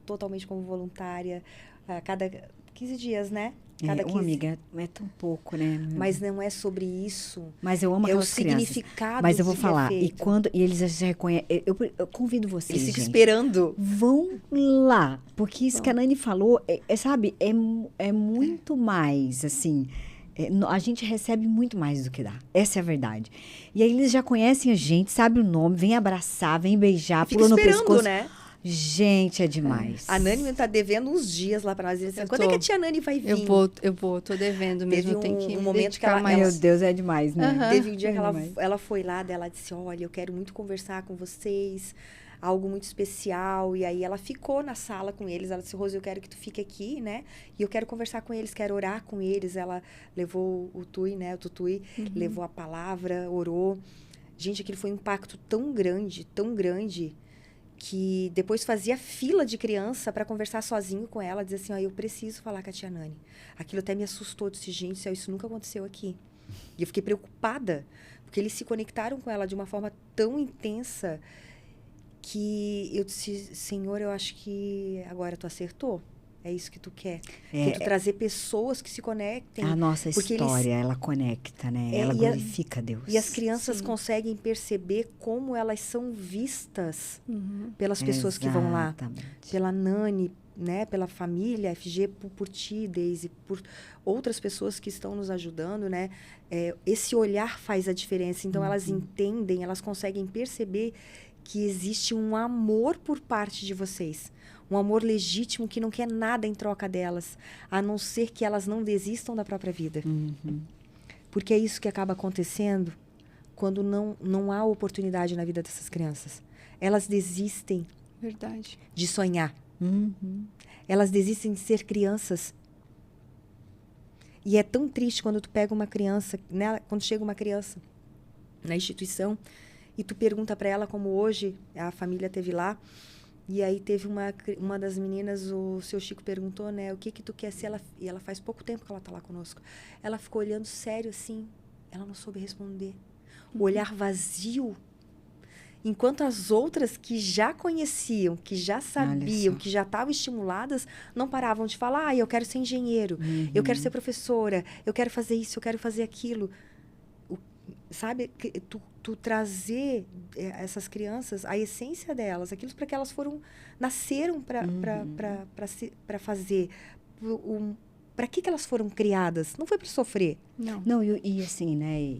totalmente como voluntária a cada 15 dias, né? Cada 15. Amiga, é tão pouco, né? Mas não é sobre isso. Mas eu amo aquelas crianças. É o significado. Mas eu vou falar. E eles já reconhecem. Eu convido vocês. Eles ficam esperando. Vão lá. Porque isso que a Nani falou, sabe, é muito mais, assim. A gente recebe muito mais do que dá. Essa é a verdade. E aí eles já conhecem a gente, sabem o nome, vem abraçar, vem beijar, pula no pescoço. Né? Gente, é demais. A Nani tá devendo uns dias lá pra nós. Quando é que a tia Nani vai vir? Tô devendo mesmo. Teve tem que um momento que ela... Meu Deus, é demais, né? Teve um dia que ela foi lá, ela disse, olha, eu quero muito conversar com vocês, algo muito especial. E aí ela ficou na sala com eles. Ela disse, Rose, eu quero que tu fique aqui, né? E eu quero conversar com eles, quero orar com eles. Ela levou o Tui, né? O Tutui, levou a palavra, orou. Gente, aquilo foi um impacto tão grande, que depois fazia fila de criança para conversar sozinho com ela, dizer assim, eu preciso falar com a tia Nani. Aquilo até me assustou, disse, gente, isso nunca aconteceu aqui. E eu fiquei preocupada, porque eles se conectaram com ela de uma forma tão intensa que eu disse, Senhor, eu acho que agora tu acertou. É isso que tu quer. Que tu trazer pessoas que se conectem. A nossa história, ela conecta, né? Ela glorifica Deus. E as crianças conseguem perceber como elas são vistas pelas pessoas que vão lá. Pela Nani, né? Pela família, FG, por ti, Deise, por outras pessoas que estão nos ajudando, né? Esse olhar faz a diferença. Então, elas entendem, elas conseguem perceber que existe um amor por parte de vocês. Um amor legítimo que não quer nada em troca delas, a não ser que elas não desistam da própria vida. Porque é isso que acaba acontecendo quando não há oportunidade na vida dessas crianças. Elas desistem de sonhar. Elas desistem de ser crianças. E é tão triste quando tu pega uma criança, né, quando chega uma criança na instituição e tu pergunta para ela, como hoje a família teve lá, e aí teve uma das meninas, o seu Chico perguntou, né, o que tu quer ser? E ela faz pouco tempo que ela tá lá conosco. Ela ficou olhando sério assim, ela não soube responder. O olhar vazio. Enquanto as outras que já conheciam, que já sabiam, que já estavam estimuladas, não paravam de falar, eu quero ser engenheiro, eu quero ser professora, eu quero fazer isso, eu quero fazer aquilo. Sabe, tu trazer essas crianças, a essência delas, aquilo para que elas nasceram para fazer, para que elas foram criadas? Não foi para sofrer. Não, e assim, né,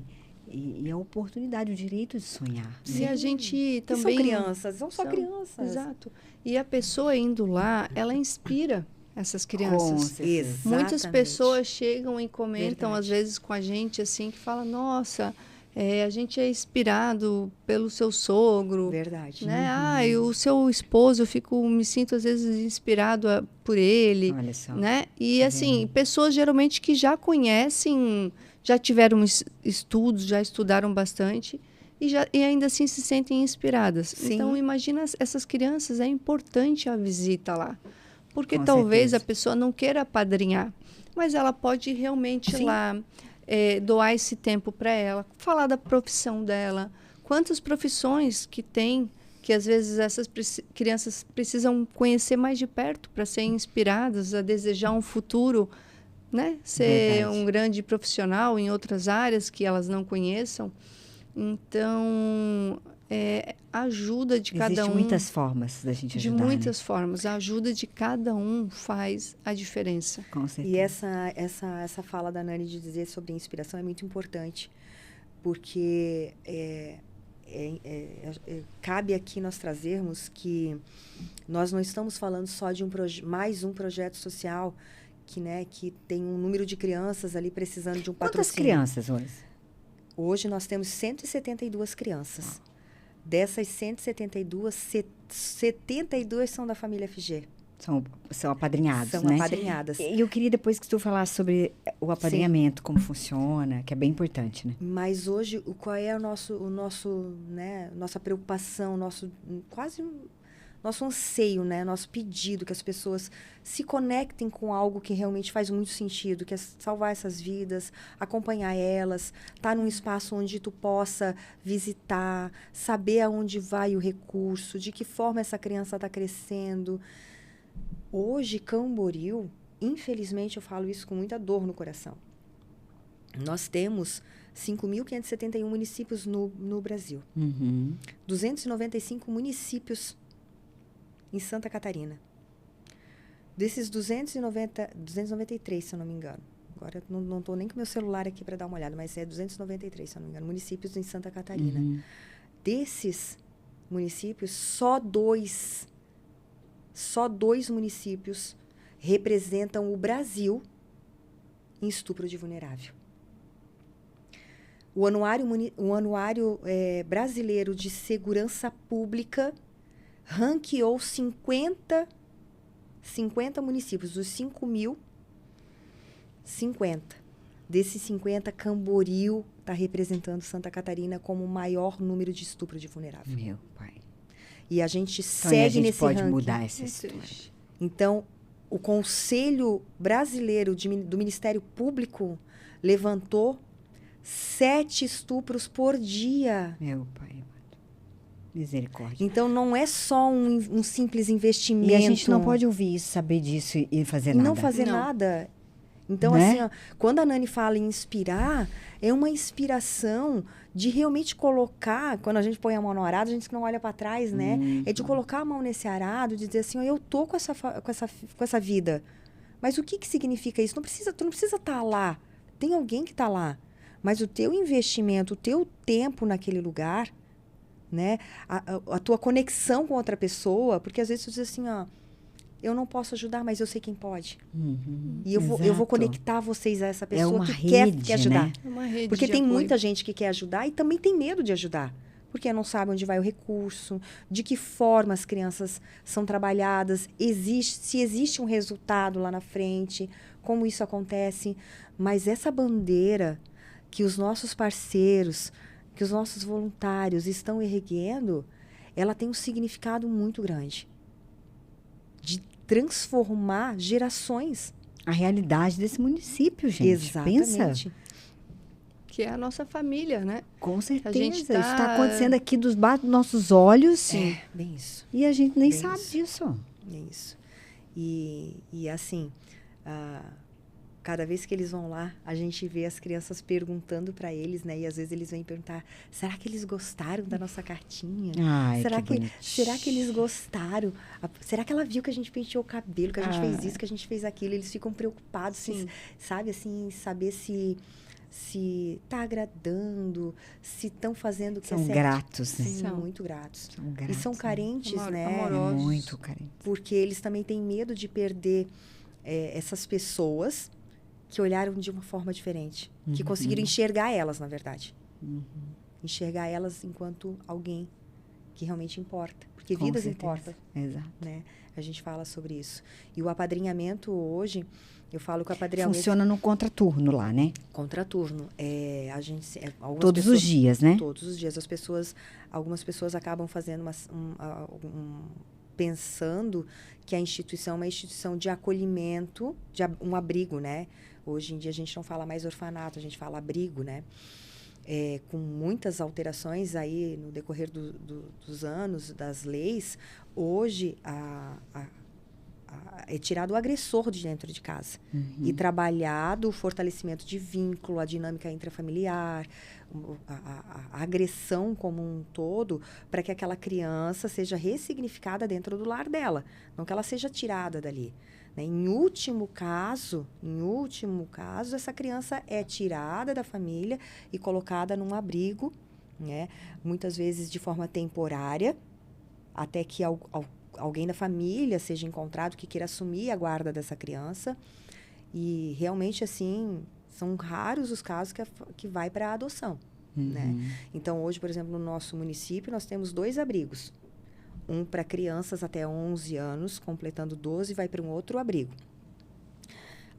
e a oportunidade, o direito de sonhar. E a gente também... são crianças, são só crianças. Exato. E a pessoa indo lá, ela inspira essas crianças. Exatamente. Muitas pessoas chegam e comentam, às vezes, com a gente, assim, que falam, nossa... a gente é inspirado pelo seu sogro. Verdade. Né? E o seu esposo, me sinto às vezes inspirado por ele. Olha só. Né? E assim, pessoas geralmente que já conhecem, já tiveram estudos, já estudaram bastante e ainda assim se sentem inspiradas. Sim. Então, imagina essas crianças, é importante a visita lá. Porque Com talvez certeza. a pessoa não queira apadrinhar, mas ela pode realmente ir lá... doar esse tempo para ela, falar da profissão dela. Quantas profissões que tem, que às vezes essas crianças precisam conhecer mais de perto para serem inspiradas a desejar um futuro, né? Ser um grande profissional em outras áreas que elas não conheçam. Então, a ajuda de cada um... Existem muitas formas da gente ajudar, de muitas formas. A ajuda de cada um faz a diferença. Com certeza. E essa fala da Nani de dizer sobre inspiração é muito importante, porque cabe aqui nós trazermos que nós não estamos falando só de mais um projeto social que tem um número de crianças ali precisando de um patrocínio. Quantas crianças hoje? Hoje nós temos 172 crianças. Dessas 172, 72 são da família FG. São apadrinhadas, São né? apadrinhadas. E eu queria depois que tu falasse sobre o apadrinhamento, como funciona, que é bem importante, né? Mas hoje, qual é nossa preocupação, nosso anseio, né? Nosso pedido, que as pessoas se conectem com algo que realmente faz muito sentido, que é salvar essas vidas, acompanhar elas, estar num espaço onde tu possa visitar, saber aonde vai o recurso, de que forma essa criança está crescendo. Hoje, Camboriú, infelizmente, eu falo isso com muita dor no coração. Nós temos 5.571 municípios no Brasil. 295 municípios em Santa Catarina. Desses 293, se eu não me engano. agora não estou nem com meu celular aqui para dar uma olhada, mas é 293, se eu não me engano, municípios em Santa Catarina. Desses municípios, só dois municípios representam o Brasil em estupro de vulnerável. O Anuário Brasileiro de Segurança Pública ranqueou 50 municípios, dos 5.000, 50. Desses 50, Camboriú está representando Santa Catarina como o maior número de estupro de vulnerável. Meu pai. E a gente Então, segue nesse pode ranking. Mudar essa história. Então, o Conselho Brasileiro do Ministério Público levantou 7 estupros por dia. Meu pai. Misericórdia. Então, não é só um simples investimento. E a gente não pode ouvir isso, saber disso e fazer nada. Não fazer nada. Então, né? assim, ó, quando a Nani fala em inspirar, é uma inspiração de realmente colocar, quando a gente põe a mão no arado, a gente não olha para trás, né? É de colocar a mão nesse arado, de dizer assim, ó, eu tô com essa vida. Mas o que significa isso? Tu não precisa estar lá. Tem alguém que está lá. Mas o teu investimento, o teu tempo naquele lugar, né? A tua conexão com outra pessoa, porque às vezes tu diz assim, ó, eu não posso ajudar, mas eu sei quem pode. E eu vou conectar vocês a essa pessoa que quer ajudar. Né? É uma rede porque de tem apoio. muita gente que quer ajudar e também tem medo de ajudar. Porque não sabe onde vai o recurso, de que forma as crianças são trabalhadas, se existe um resultado lá na frente, como isso acontece. Mas essa bandeira que os nossos parceiros, que os nossos voluntários estão erguendo, ela tem um significado muito grande. De transformar gerações. A realidade desse município, gente. Exatamente. Pensa. Que é a nossa família, né? Com certeza. gente Isso está acontecendo aqui dos nossos olhos. Sim. Bem isso. E a gente nem Bem sabe isso. disso. É isso. E assim, cada vez que eles vão lá, a gente vê as crianças perguntando para eles, né? E às vezes eles vêm perguntar, será que eles gostaram da nossa cartinha? Ai, será que será que eles gostaram? Será que ela viu que a gente penteou o cabelo, que a gente fez isso, que a gente fez aquilo? Eles ficam preocupados, sabe? Assim, saber se tá agradando, se estão fazendo o que são é certo. Gratos, né? São muito gratos. São gratos. E são carentes, né? Amorosos. Muito carentes. Porque eles também têm medo de perder essas pessoas que olharam de uma forma diferente. Que conseguiram enxergar elas, na verdade. Enxergar elas enquanto alguém que realmente importa. Porque Com vidas certeza. importam. Exato. Né? A gente fala sobre isso. E o apadrinhamento hoje, eu falo que o apadrinhamento... Funciona no contraturno lá, né? Contraturno. Todos os dias, né? Todos os dias. Algumas pessoas acabam fazendo pensando que a instituição é uma instituição de acolhimento, um abrigo, né? Hoje em dia a gente não fala mais orfanato, a gente fala abrigo, né? Com muitas alterações aí no decorrer dos anos, das leis, hoje é tirado o agressor de dentro de casa e trabalhado o fortalecimento de vínculo, a dinâmica intrafamiliar, a agressão como um todo, para que aquela criança seja ressignificada dentro do lar dela, não que ela seja tirada dali. Né? Em último caso, essa criança é tirada da família e colocada num abrigo, né? Muitas vezes de forma temporária, até que alguém da família seja encontrado que queira assumir a guarda dessa criança. E realmente, assim, são raros os casos que vai para a adoção. Né? Então, hoje, por exemplo, no nosso município, nós temos 2 abrigos. Um para crianças até 11 anos, completando 12, vai para um outro abrigo.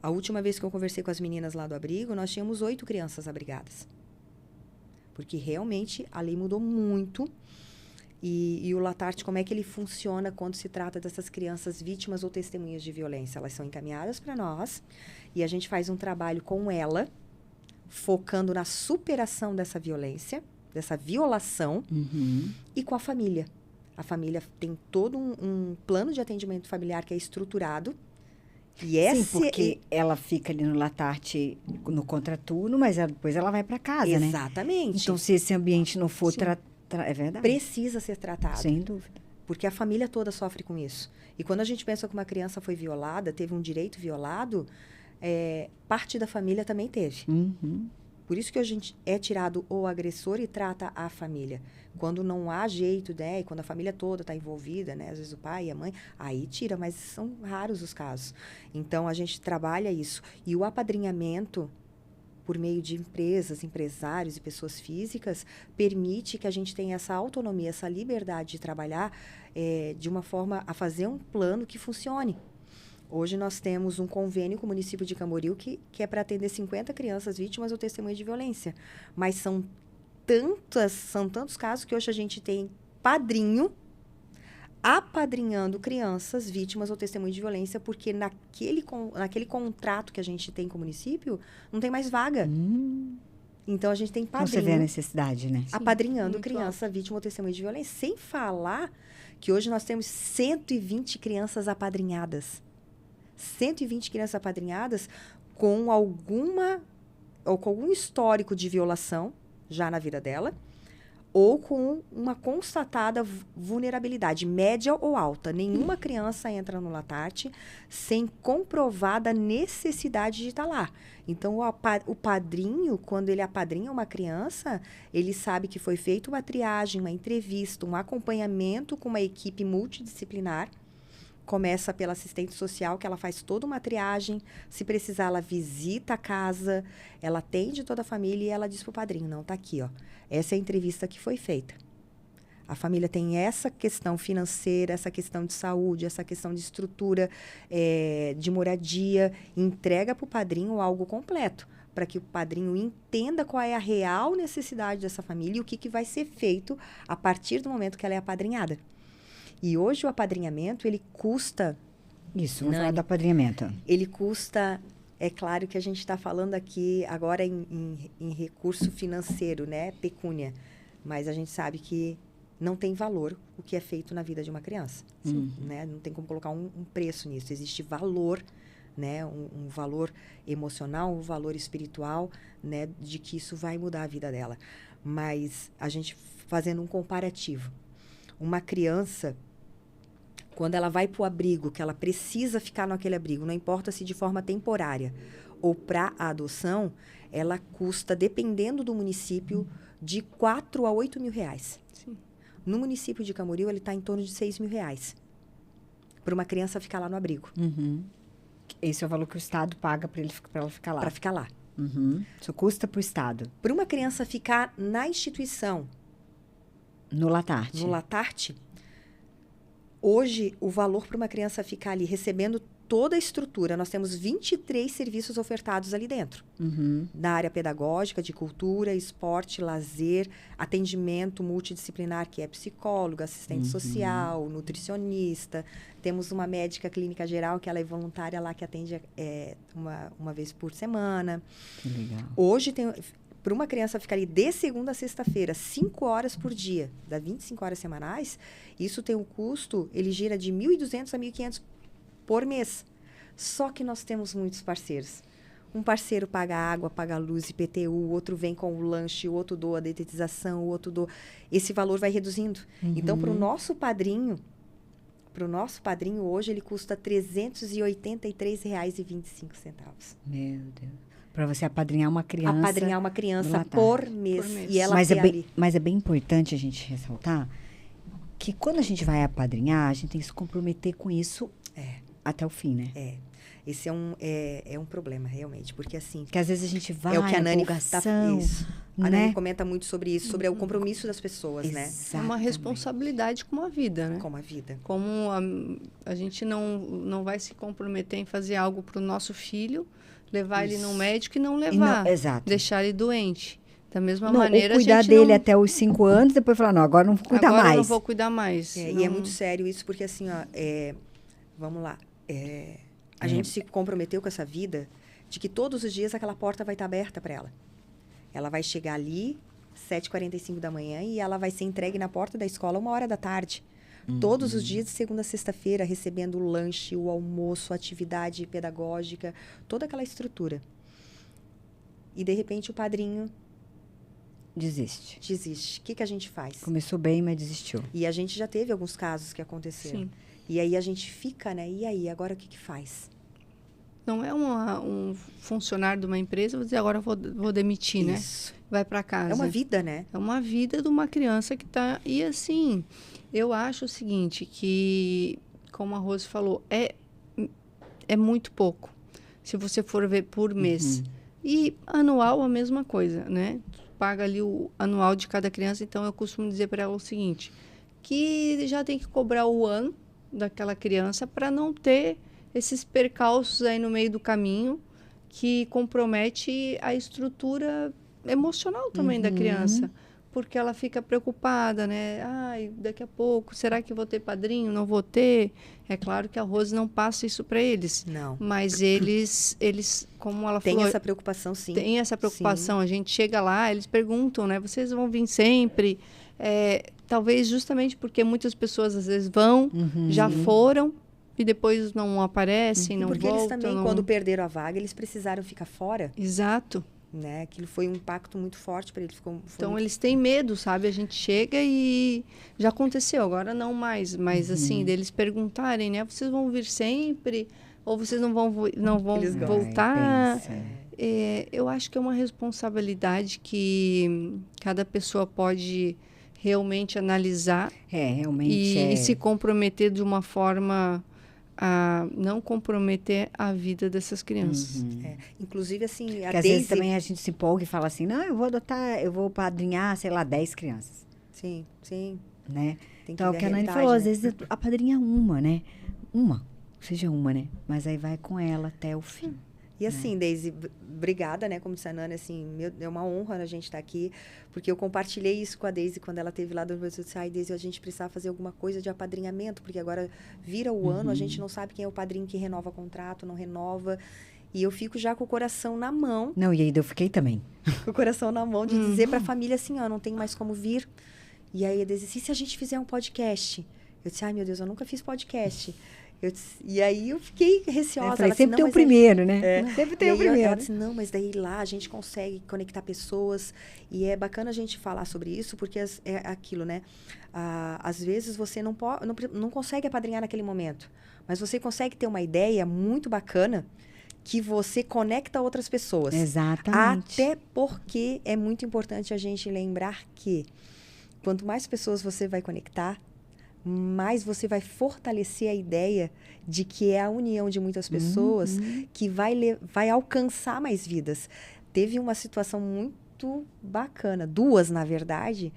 A última vez que eu conversei com as meninas lá do abrigo, nós tínhamos 8 crianças abrigadas. Porque realmente a lei mudou muito. E o Latarte, como é que ele funciona quando se trata dessas crianças vítimas ou testemunhas de violência? Elas são encaminhadas para nós e a gente faz um trabalho com ela, focando na superação dessa violência, dessa violação, e com a família. A família tem todo um plano de atendimento familiar que é estruturado. Sim, porque ela fica ali no Latarte, no contraturno, mas depois ela vai para casa, né? Exatamente. Então, se esse ambiente não for é verdade. Precisa ser tratado. Sem dúvida. Porque a família toda sofre com isso. E quando a gente pensa que uma criança foi violada, teve um direito violado, parte da família também teve. Uhum. Por isso que a gente é tirado o agressor e trata a família. Quando não há jeito, né? E quando a família toda está envolvida, né? Às vezes o pai e a mãe, aí tira, mas são raros os casos. Então, a gente trabalha isso. E o apadrinhamento, por meio de empresas, empresários e pessoas físicas, permite que a gente tenha essa autonomia, essa liberdade de trabalhar de uma forma a fazer um plano que funcione. Hoje nós temos um convênio com o município de Camboriú que é para atender 50 crianças vítimas ou testemunhas de violência. Mas são tantos casos que hoje a gente tem padrinho apadrinhando crianças vítimas ou testemunhas de violência, porque naquele contrato que a gente tem com o município, não tem mais vaga. Então, a gente tem padrinho... Você vê a necessidade, né? Apadrinhando criança vítima ou testemunha de violência. Sem falar que hoje nós temos 120 crianças apadrinhadas. 120 crianças apadrinhadas com algum histórico de violação já na vida dela, ou com uma constatada vulnerabilidade, média ou alta. Nenhuma criança entra no Latarte sem comprovada necessidade de estar lá. Então, o padrinho, quando ele apadrinha uma criança, ele sabe que foi feita uma triagem, uma entrevista, um acompanhamento com uma equipe multidisciplinar. Começa pela assistente social, que ela faz toda uma triagem. Se precisar, ela visita a casa, ela atende toda a família e ela diz para o padrinho, não, tá aqui, ó. Essa é a entrevista que foi feita. A família tem essa questão financeira, essa questão de saúde, essa questão de estrutura, de moradia. Entrega para o padrinho algo completo, para que o padrinho entenda qual é a real necessidade dessa família e o que vai ser feito a partir do momento que ela é apadrinhada. E hoje o apadrinhamento, ele custa... Isso, vamos falar do apadrinhamento. Ele custa... É claro que a gente está falando aqui agora em recurso financeiro, né? Pecúnia. Mas a gente sabe que não tem valor o que é feito na vida de uma criança. Né? Não tem como colocar um preço nisso. Existe valor, né? Um valor emocional, um valor espiritual, né? De que isso vai mudar a vida dela. Mas a gente fazendo um comparativo. Uma criança... Quando ela vai para o abrigo, que ela precisa ficar naquele abrigo, não importa se de forma temporária ou para a adoção, ela custa, dependendo do município, de 4 a 8 mil reais. Sim. No município de Camboriú, ele está em torno de 6 mil reais para uma criança ficar lá no abrigo. Esse é o valor que o Estado paga para ela ficar lá. Para ficar lá. Isso custa para o Estado. Para uma criança ficar na instituição... No Latarte. No Latarte... Hoje, o valor para uma criança ficar ali recebendo toda a estrutura, nós temos 23 serviços ofertados ali dentro. Na área pedagógica, de cultura, esporte, lazer, atendimento multidisciplinar, que é psicólogo, assistente social, nutricionista. Temos uma médica clínica geral, que ela é voluntária lá, que atende uma vez por semana. Que legal. Hoje tem... Para uma criança ficar ali de segunda a sexta-feira, 5 horas por dia, dá 25 horas semanais, isso tem um custo, ele gira de 1.200 a 1.500 por mês. Só que nós temos muitos parceiros. Um parceiro paga água, paga luz, IPTU, o outro vem com o lanche, o outro doa a detetização, o outro doa... Esse valor vai reduzindo. Então, para o nosso padrinho hoje, ele custa R$ 383,25. Meu Deus. Para você apadrinhar uma criança... Apadrinhar uma criança por mês. E ela mas é bem importante a gente ressaltar que quando a gente vai apadrinhar, a gente tem que se comprometer com isso até o fim, né? Esse é um problema, realmente. Porque assim... Porque às vezes a gente vai, é o que a Nani isso, né? A Nani comenta muito sobre isso, sobre o compromisso das pessoas, né? É uma responsabilidade com a vida, né? Com a vida. Como a gente não vai se comprometer em fazer algo para o nosso filho, levar ele no médico e não levar. Exato. Deixar ele doente. Da mesma maneira, cuidar a gente dele até os 5 anos, depois falar, não, agora não vou cuidar mais. Agora não vou cuidar mais. E é muito sério isso, porque assim, ó, vamos lá. A gente se comprometeu com essa vida de que todos os dias aquela porta vai estar aberta para ela. Ela vai chegar ali, 7h45 da manhã, e ela vai ser entregue na porta da escola 1h da tarde. Todos os dias, de segunda a sexta-feira, recebendo o lanche, o almoço, a atividade pedagógica, toda aquela estrutura. E, de repente, o padrinho... Desiste. O que a gente faz? Começou bem, mas desistiu. E a gente já teve alguns casos que aconteceram. Sim. E aí a gente fica, né? E aí, agora o que faz? não é um funcionário de uma empresa, vou dizer, agora vou demitir, Isso. né? Vai para casa. É uma vida, né? É uma vida de uma criança que está... E assim, eu acho o seguinte, que, como a Rose falou, é muito pouco, se você for ver por mês. E anual, a mesma coisa, né? Paga ali o anual de cada criança, então eu costumo dizer para ela o seguinte, que já tem que cobrar o ano daquela criança para não ter esses percalços aí no meio do caminho que compromete a estrutura emocional também da criança, porque ela fica preocupada, né? Ai, daqui a pouco, será que vou ter padrinho? Não vou ter? É claro que a Rose não passa isso para eles. Não. Mas eles, como ela falou... Tem essa preocupação, sim. Tem essa preocupação. Sim. A gente chega lá, eles perguntam, né? Vocês vão vir sempre? Talvez justamente porque muitas pessoas às vezes vão, já foram, e depois não aparecem, não porque voltam. Porque eles também, quando perderam a vaga, eles precisaram ficar fora. Exato. Né? Aquilo foi um impacto muito forte para eles. Então, eles têm medo, sabe? A gente chega e... Já aconteceu, agora não mais. Mas, assim, deles perguntarem, né? Vocês vão vir sempre? Ou vocês não vão voltar? Eu acho que é uma responsabilidade que cada pessoa pode realmente analisar. E se comprometer de uma forma... a não comprometer a vida dessas crianças. Inclusive, assim, Porque às vezes também a gente se empolga e fala assim, não, eu vou padrinhar, sei lá, 10 crianças. Sim, sim. Né? Então, o que a Nani falou, às vezes apadrinha uma, né? Seja uma, né? Mas aí vai com ela até o fim. E assim, Deise, obrigada, né? Como disse a Nani, assim, é uma honra a gente estar aqui, porque eu compartilhei isso com a Deise quando ela esteve lá do Brasil. Eu disse, Deise, a gente precisava fazer alguma coisa de apadrinhamento, porque agora vira o ano, a gente não sabe quem é o padrinho que renova contrato, não renova. E eu fico já com o coração na mão. Não, e aí eu fiquei também. Com o coração na mão de dizer para a família assim, não tem mais como vir. E aí a Deise disse, e se a gente fizer um podcast? Eu disse, ai meu Deus, eu nunca fiz podcast. E aí eu fiquei receosa. Falei, sempre tem o primeiro, né? Sempre tem o primeiro. Ela disse, não, mas daí lá a gente consegue conectar pessoas. E é bacana a gente falar sobre isso, porque é aquilo, né? Às vezes você não consegue apadrinhar naquele momento. Mas você consegue ter uma ideia muito bacana que você conecta outras pessoas. Exatamente. Até porque é muito importante a gente lembrar que quanto mais pessoas você vai conectar, mais você vai fortalecer a ideia de que é a união de muitas pessoas que vai alcançar mais vidas. Teve uma situação muito bacana, duas, na verdade,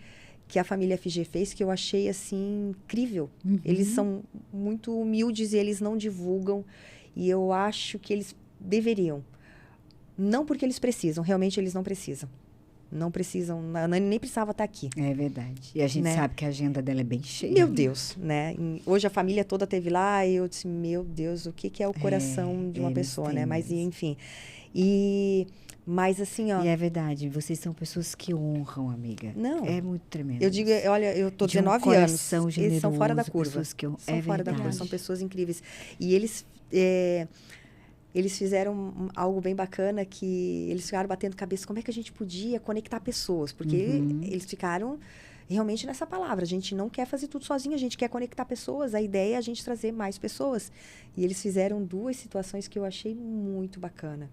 que a família FG fez, que eu achei, assim, incrível. Eles são muito humildes e eles não divulgam, e eu acho que eles deveriam. Não porque eles precisam, realmente eles não precisam. Não precisam, a Nani nem precisava estar aqui. É verdade. E a gente sabe que a agenda dela é bem cheia. Meu Deus, né? Hoje a família toda esteve lá e eu disse, meu Deus, o que é o coração de uma pessoa, né? Mas, enfim. Mas assim, ó... E é verdade, vocês são pessoas que honram, amiga. Não. É muito tremendo. Eu digo, olha, eu tô 19 anos. Eles são fora da curva. São fora da curva, são pessoas incríveis. E eles fizeram algo bem bacana, que eles ficaram batendo cabeça. Como é que a gente podia conectar pessoas? Porque eles ficaram realmente nessa palavra. A gente não quer fazer tudo sozinho, a gente quer conectar pessoas. A ideia é a gente trazer mais pessoas. E eles fizeram duas situações que eu achei muito bacana.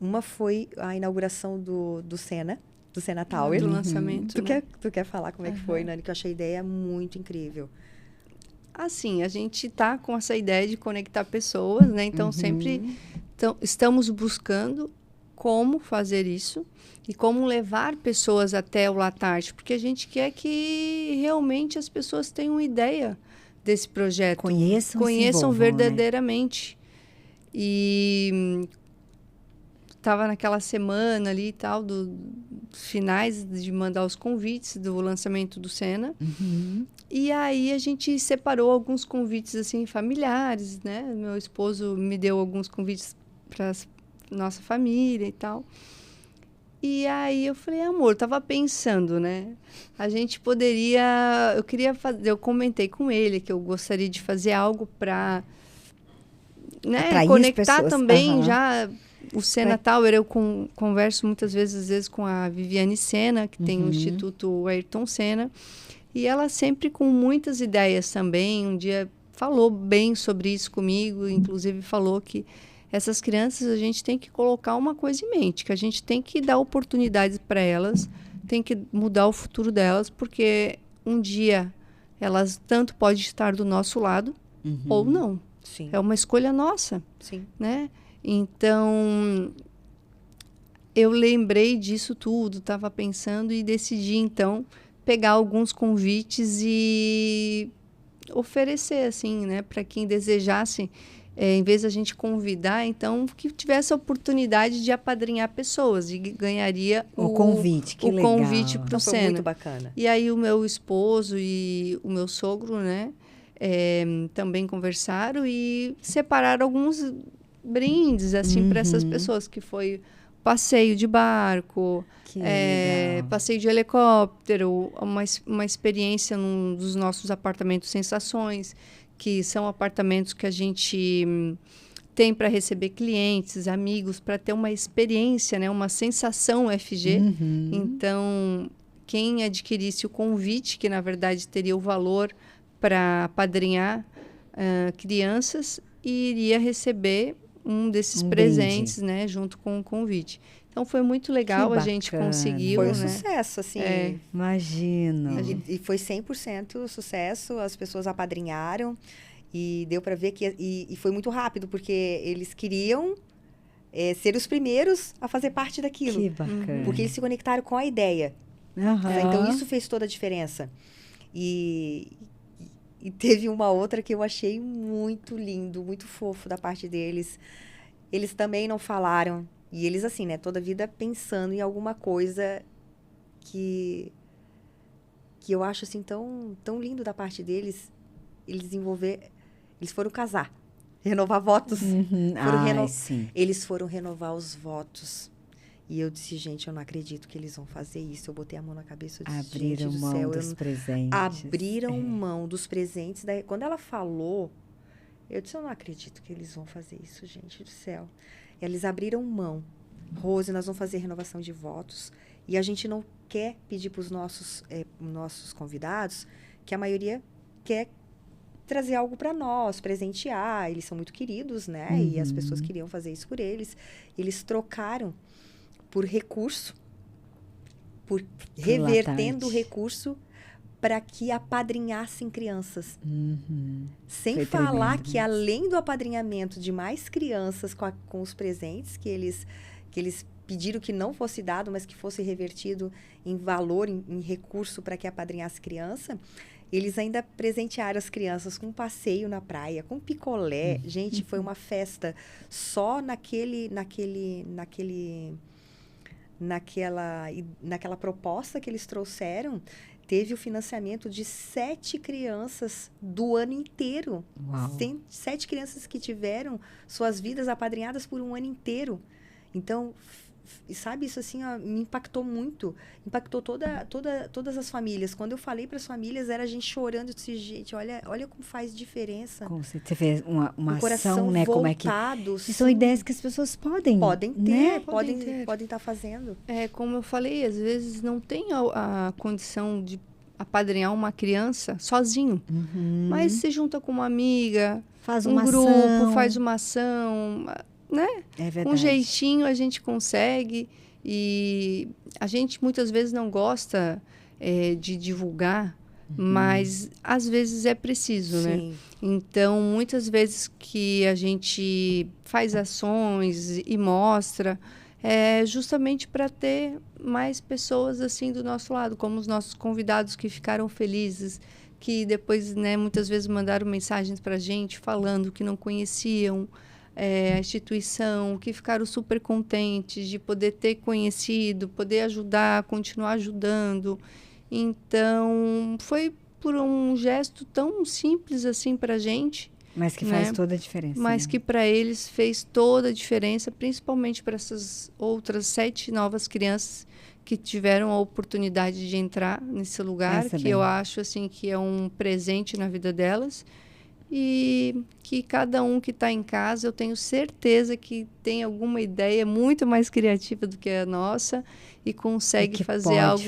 Uma foi a inauguração do Sena Tower. Do lançamento, Tu quer falar como é que foi, Nani? Que eu achei a ideia muito incrível. Assim, a gente está com essa ideia de conectar pessoas, né? Então, sempre estamos buscando como fazer isso e como levar pessoas até o Latarte, porque a gente quer que realmente as pessoas tenham ideia desse projeto. Conheçam verdadeiramente. Né? E estava naquela semana ali e tal, dos finais de mandar os convites do lançamento do Sena. E aí a gente separou alguns convites assim familiares, né? Meu esposo me deu alguns convites para nossa família e tal. E aí eu falei, amor, eu tava pensando, né? A gente poderia... Eu comentei com ele que eu gostaria de fazer algo para, né, conectar também já... O Sena Tower, eu converso muitas vezes, às vezes, com a Viviane Sena, que tem o Instituto Ayrton Senna. E ela sempre com muitas ideias também. Um dia falou bem sobre isso comigo, inclusive falou que essas crianças a gente tem que colocar uma coisa em mente, que a gente tem que dar oportunidades para elas, tem que mudar o futuro delas, porque um dia elas tanto podem estar do nosso lado ou não. Sim. É uma escolha nossa. Sim. Né? Então, eu lembrei disso tudo, estava pensando e decidi, então, pegar alguns convites e oferecer, assim, né, para quem desejasse, em vez da gente convidar, então, que tivesse a oportunidade de apadrinhar pessoas e ganharia o convite, que legal. Convite para o Foi Sena. muito bacana. E aí o meu esposo e o meu sogro, né, também conversaram e separaram alguns brindes, assim, para essas pessoas, que foi passeio de barco, passeio de helicóptero, uma experiência num dos nossos apartamentos Sensações, que são apartamentos que a gente tem para receber clientes, amigos, para ter uma experiência, né, uma sensação FG. Então, quem adquirisse o convite, que na verdade teria o valor para apadrinhar crianças, iria receber um desses presentes, né, junto com o convite. Então, foi muito legal, a gente conseguiu. Foi um sucesso, assim. Imagino. E foi 100% sucesso, as pessoas apadrinharam e deu para ver que... E foi muito rápido, porque eles queriam ser os primeiros a fazer parte daquilo. Que bacana. Porque eles se conectaram com a ideia. Então, isso fez toda a diferença. E teve uma outra que eu achei muito lindo, muito fofo da parte deles. Eles também não falaram. E eles, assim, né? Toda a vida pensando em alguma coisa que eu acho, assim, tão lindo da parte deles. Eles foram casar. Renovar votos. Eles foram renovar os votos. E eu disse, gente, eu não acredito que eles vão fazer isso. Eu botei a mão na cabeça, eu disse, abriram gente do mão céu, dos presentes. Abriram mão dos presentes. Daí, quando ela falou, eu disse, eu não acredito que eles vão fazer isso, gente do céu. Eles abriram mão. Rose, nós vamos fazer renovação de votos. E a gente não quer pedir para os nossos convidados, que a maioria quer trazer algo para nós, presentear. Eles são muito queridos, né? E as pessoas queriam fazer isso por eles. Eles trocaram por recurso, revertendo o recurso para que apadrinhassem crianças. Sem Foi falar tremendo, que, além do apadrinhamento de mais crianças com os presentes que eles pediram que não fosse dado, mas que fosse revertido em valor, em recurso para que apadrinhasse criança, eles ainda presentearam as crianças com um passeio na praia, com picolé. Gente, foi uma festa só naquela proposta que eles trouxeram. Teve o financiamento de 7 crianças do ano inteiro. 7 crianças que tiveram suas vidas apadrinhadas por um ano inteiro. Então, sabe, isso assim, ó, me impactou muito. Impactou todas as famílias. Quando eu falei para as famílias, era a gente chorando. Eu disse, gente, olha como faz diferença. Você fez uma coração ação, né? Voltado, como é que... E são ideias que as pessoas podem ter, né? podem estar fazendo. Como eu falei, às vezes não tem a condição de apadrinhar uma criança sozinho. Mas se junta com uma amiga, faz um grupo, faz uma ação... Né? É verdade. Com um jeitinho a gente consegue, e a gente muitas vezes não gosta de divulgar, mas às vezes é preciso, né? Então, muitas vezes que a gente faz ações e mostra, justamente para ter mais pessoas assim do nosso lado, como os nossos convidados que ficaram felizes, que depois, né, muitas vezes mandaram mensagens para a gente falando que não conheciam a instituição, que ficaram super contentes de poder ter conhecido, poder ajudar, continuar ajudando. Então, foi por um gesto tão simples assim para a gente. Mas que faz toda a diferença. Mas que para eles fez toda a diferença, principalmente para essas outras 7 novas crianças que tiveram a oportunidade de entrar nesse lugar, que eu acho assim que é um presente na vida delas. e que cada um que está em casa, eu tenho certeza que tem alguma ideia muito mais criativa do que a nossa e consegue fazer algo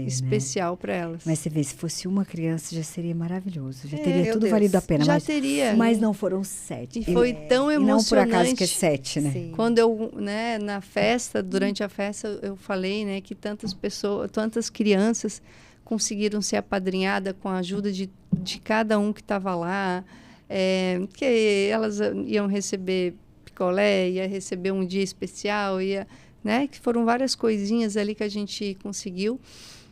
especial, né, para elas. Mas você vê, se fosse uma criança já seria maravilhoso, já teria tudo valido a pena. Já teria. Mas não foram 7. E foi tão emocionante. E não por acaso que é 7, né? Sim. Quando eu, né, na festa, durante a festa, eu falei, né, que tantas pessoas, tantas crianças conseguiram ser apadrinhadas com a ajuda de cada um que estava lá, que elas iam receber picolé, ia receber um dia especial, né, que foram várias coisinhas ali que a gente conseguiu.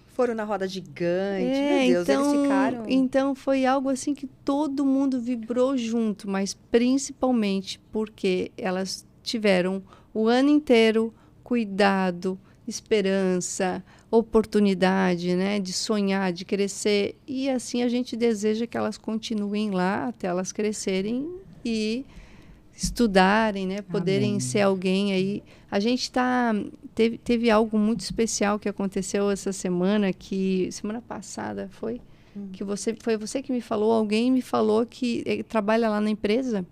Foram na roda gigante, meu Deus, eles ficaram... Então, foi algo assim que todo mundo vibrou junto, mas principalmente porque elas tiveram o ano inteiro cuidado, esperança, oportunidade, né, de sonhar, de crescer. E assim a gente deseja que elas continuem lá até elas crescerem e estudarem, né, poderem ser alguém aí. A gente teve algo muito especial que aconteceu essa semana, semana passada foi que foi você que me falou, alguém me falou que trabalha lá na empresa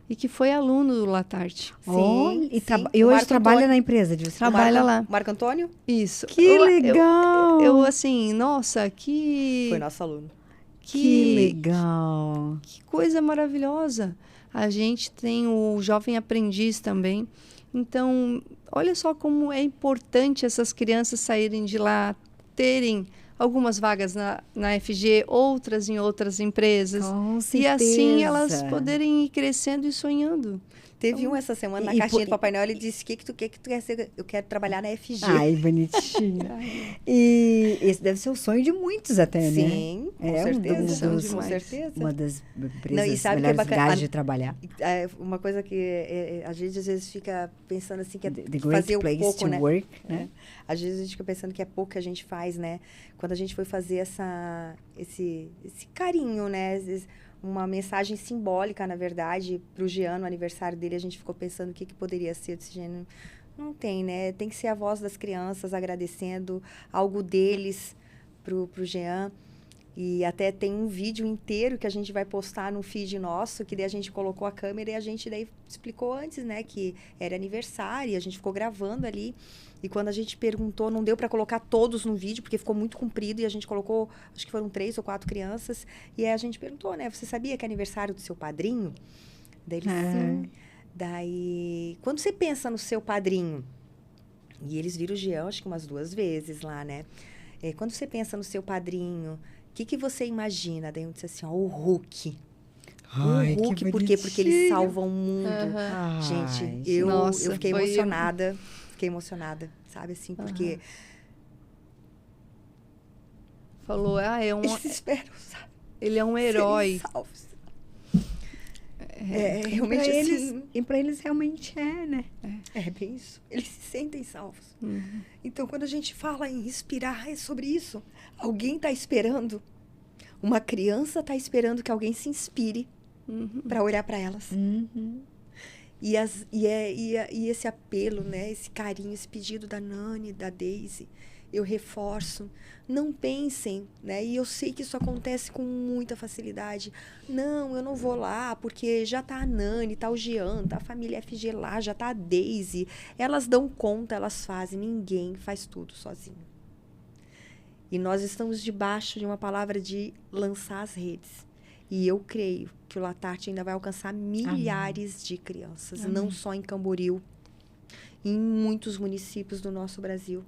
e que foi aluno do Latarte. Sim, e hoje trabalha na empresa de você? Trabalha lá. Marco Antônio? Isso. Que legal! Eu assim, nossa, que... Foi nosso aluno. Que legal! Que coisa maravilhosa. A gente tem o Jovem Aprendiz também. Então, olha só como é importante essas crianças saírem de lá, terem algumas vagas na FG, outras em outras empresas. Com certeza. E assim elas poderem ir crescendo e sonhando. Teve essa semana na caixinha do Papai Noel, ele disse, o que tu quer ser? Eu quero trabalhar na FG. Ai, bonitinho. E esse deve ser o sonho de muitos até, né? Sim, com certeza. Com certeza. Uma das empresas melhores lugares de trabalhar. Uma coisa que a gente às vezes fica pensando assim, que é fazer um pouco, né? Work, né? Às vezes a gente fica pensando que é pouco que a gente faz, né? Quando a gente foi fazer esse carinho, né? Uma mensagem simbólica, na verdade, para o Jean, no aniversário dele, a gente ficou pensando o que poderia ser desse gênero. Não tem, né? Tem que ser a voz das crianças agradecendo algo deles pro Jean. E até tem um vídeo inteiro que a gente vai postar no feed nosso, que daí a gente colocou a câmera e a gente daí explicou antes, né? Que era aniversário, e a gente ficou gravando ali. E quando a gente perguntou, não deu para colocar todos no vídeo, porque ficou muito comprido, e a gente colocou, acho que foram 3 ou 4 crianças. E aí a gente perguntou, né? Você sabia que é aniversário do seu padrinho? Daí ele, sim. Daí, quando você pensa no seu padrinho, e eles viram o Jean, acho que umas 2 vezes lá, né? Quando você pensa no seu padrinho, o que você imagina? Daí eu disse assim, ó, o Hulk. Ai, o Hulk, por quê? Porque ele salva o mundo. Gente, eu fiquei emocionada. Fiquei emocionada, sabe, assim, porque... Falou, eles esperam, sabe? Ele é um herói. Realmente assim... E para eles realmente né? É bem isso. Eles se sentem salvos. Então, quando a gente fala em inspirar, é sobre isso. Alguém está esperando. Uma criança está esperando que alguém se inspire para olhar para elas. E esse apelo, né? Esse carinho, esse pedido da Nani, da Daisy, eu reforço. Não pensem, né? E eu sei que isso acontece com muita facilidade. Não, eu não vou lá porque já tá a Nani, tá o Jean, tá a família FG lá, já tá a Daisy. Elas dão conta, elas fazem. Ninguém faz tudo sozinho. E nós estamos debaixo de uma palavra de lançar as redes. E eu creio que o Latarte ainda vai alcançar milhares de crianças, não só em Camboriú, em muitos municípios do nosso Brasil,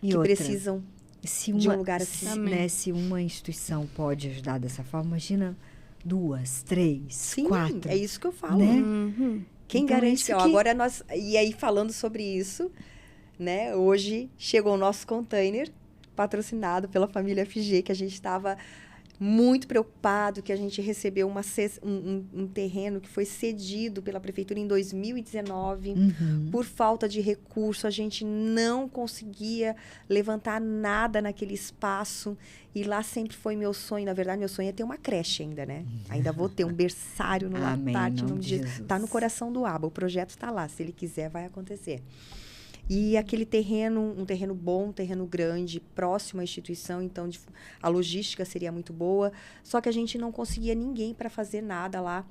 que precisam de um lugar assim. Né, se uma instituição pode ajudar dessa forma, imagina 2, 3, 4. É isso que eu falo. Né? Quem então garante? Agora nós... E aí, falando sobre isso, né? Hoje chegou o nosso container, patrocinado pela família FG, que a gente estava muito preocupado, que a gente recebeu um terreno que foi cedido pela prefeitura em 2019. Por falta de recurso, a gente não conseguia levantar nada naquele espaço. E lá sempre foi meu sonho. Na verdade, meu sonho é ter uma creche ainda, né? Ainda vou ter um berçário no Latarte. Está no coração do Abba. O projeto está lá. Se ele quiser, vai acontecer. E aquele terreno, um terreno bom, um terreno grande, próximo à instituição, então a logística seria muito boa. Só que a gente não conseguia ninguém para fazer nada lá.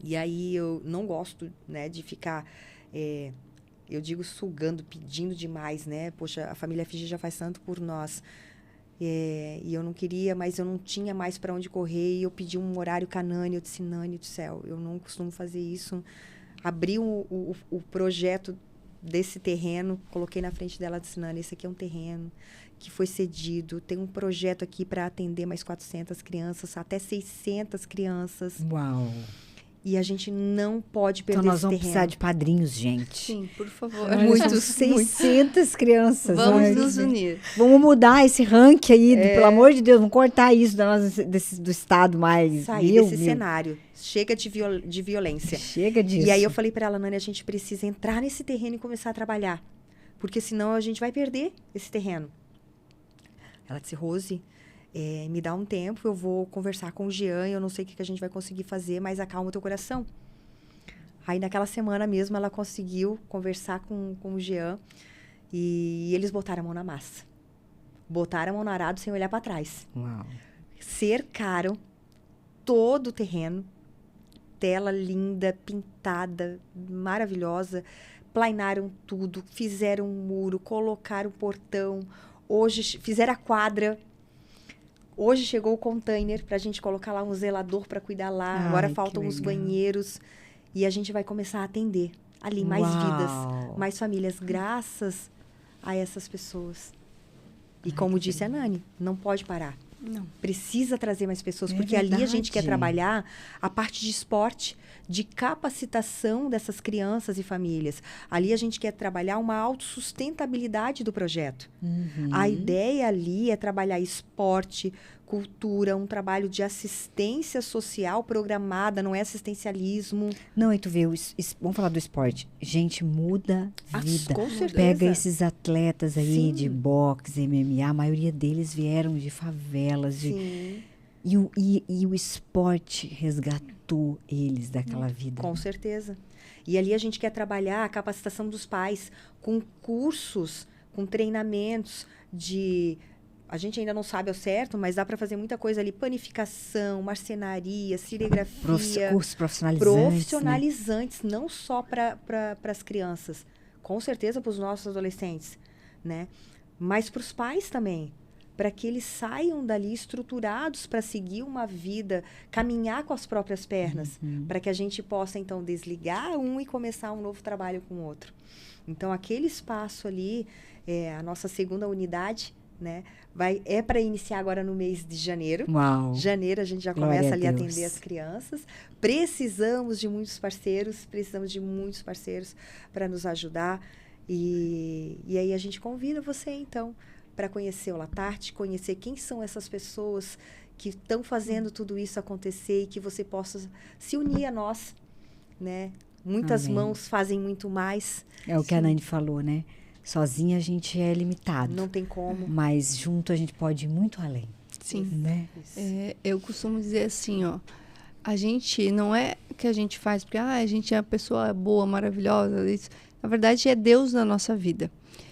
E aí eu não gosto, né, de ficar, eu digo sugando, pedindo demais, né? Poxa, a família Fiji já faz tanto por nós. E eu não queria, mas eu não tinha mais para onde correr. E eu pedi um horário com a Nani. Eu disse, Nani do céu, eu não costumo fazer isso. Abri o projeto desse terreno, coloquei na frente dela e disse, Nani, esse aqui é um terreno que foi cedido. Tem um projeto aqui para atender mais 400 crianças, até 600 crianças. Uau! E a gente não pode perder então, nós esse vamos terreno. precisar de padrinhos, gente. Sim, por favor. Muitos, 600 crianças. Vamos nos unir. Vamos mudar esse ranking aí, pelo amor de Deus, vamos cortar isso do estado mais... Sair desse cenário. Chega de violência. Chega disso. E aí eu falei para ela, Nani, a gente precisa entrar nesse terreno e começar a trabalhar. Porque senão a gente vai perder esse terreno. Ela disse, Rose... me dá um tempo, eu vou conversar com o Jean, eu não sei o que a gente vai conseguir fazer, mas acalma o teu coração. Aí, naquela semana mesmo, ela conseguiu conversar com o Jean e eles botaram a mão na massa. Botaram a mão no arado sem olhar para trás. Uau. Cercaram todo o terreno, tela linda, pintada, maravilhosa, plainaram tudo, fizeram um muro, colocaram um portão, hoje fizeram a quadra. Hoje chegou o container para a gente colocar lá um zelador para cuidar lá. Ai, agora faltam os banheiros. E a gente vai começar a atender ali mais vidas, mais famílias, graças a essas pessoas. E como disse a Nani, não pode parar. Não. Precisa trazer mais pessoas, porque ali a gente quer trabalhar a parte de esporte, de capacitação dessas crianças e famílias. Ali a gente quer trabalhar uma autossustentabilidade do projeto. A ideia ali é trabalhar esporte, cultura, um trabalho de assistência social programada, não é assistencialismo. Não, e tu vê, vamos falar do esporte. Gente, muda vida. Com certeza. Pega esses atletas aí Sim. de boxe, MMA, a maioria deles vieram de favelas. Sim. E o esporte resgatou eles daquela vida. Com certeza. E ali a gente quer trabalhar a capacitação dos pais com cursos, com treinamentos de... A gente ainda não sabe ao certo, mas dá para fazer muita coisa ali. Panificação, marcenaria, serigrafia. Cursos profissionalizantes. Profissionalizantes, né? Não só para as crianças. Com certeza para os nossos adolescentes, né? Mas para os pais também. Para que eles saiam dali estruturados para seguir uma vida, caminhar com as próprias pernas. Para que a gente possa, então, desligar um e começar um novo trabalho com o outro. Então, aquele espaço ali, a nossa segunda unidade, né? É para iniciar agora no mês de janeiro. Uau. Janeiro a gente já começa ali a atender as crianças. Precisamos de muitos parceiros para nos ajudar. E aí a gente convida você, então, para conhecer o Latarte, conhecer quem são essas pessoas que estão fazendo tudo isso acontecer e que você possa se unir a nós, né? Muitas mãos fazem muito mais. É o que a Nani falou, né? Sozinha a gente é limitado. Não tem como. Mas junto a gente pode ir muito além. Sim. Né? Eu costumo dizer assim, ó. A gente, não é que a gente faz porque a gente é uma pessoa boa, maravilhosa. Isso. Na verdade, é Deus na nossa vida.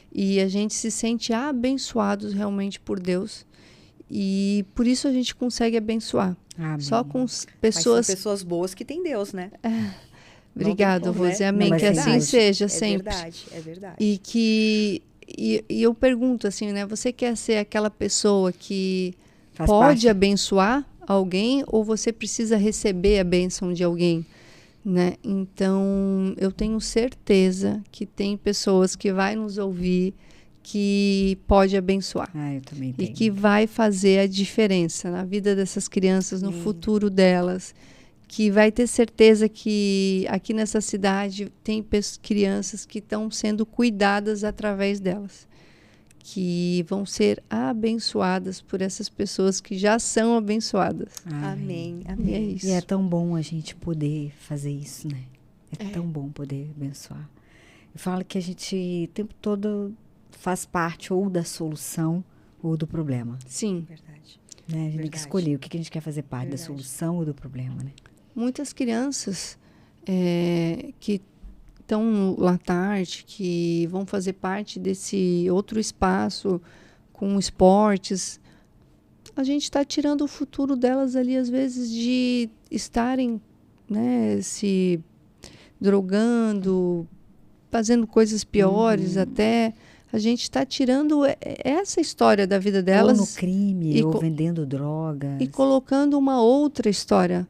E a gente se sente abençoados realmente por Deus. E por isso a gente consegue abençoar. Amém. Só com pessoas... Mas são pessoas boas que tem Deus, né? Obrigada, Rose. Né? Amém. Não, que assim seja sempre. É verdade. E eu pergunto assim, né? Você quer ser aquela pessoa que Faz pode parte. abençoar alguém ou você precisa receber a bênção de alguém, né? Então, eu tenho certeza que tem pessoas que vai nos ouvir que pode abençoar. Eu também E tenho. que vai fazer a diferença na vida dessas crianças, no futuro delas. Que vai ter certeza que aqui nessa cidade tem crianças que estão sendo cuidadas através delas. Que vão ser abençoadas por essas pessoas que já são abençoadas. Amém. E é isso. E é tão bom a gente poder fazer isso, né? É tão bom poder abençoar. Eu falo que a gente o tempo todo faz parte ou da solução ou do problema. Sim. Verdade. Né? A gente tem que escolher o que a gente quer fazer parte da solução ou do problema, né? Muitas crianças que estão no Latarte, que vão fazer parte desse outro espaço com esportes, a gente está tirando o futuro delas ali, às vezes, de estarem, né, se drogando, fazendo coisas piores até. A gente está tirando essa história da vida delas. Ou no crime, ou vendendo drogas. E colocando uma outra história.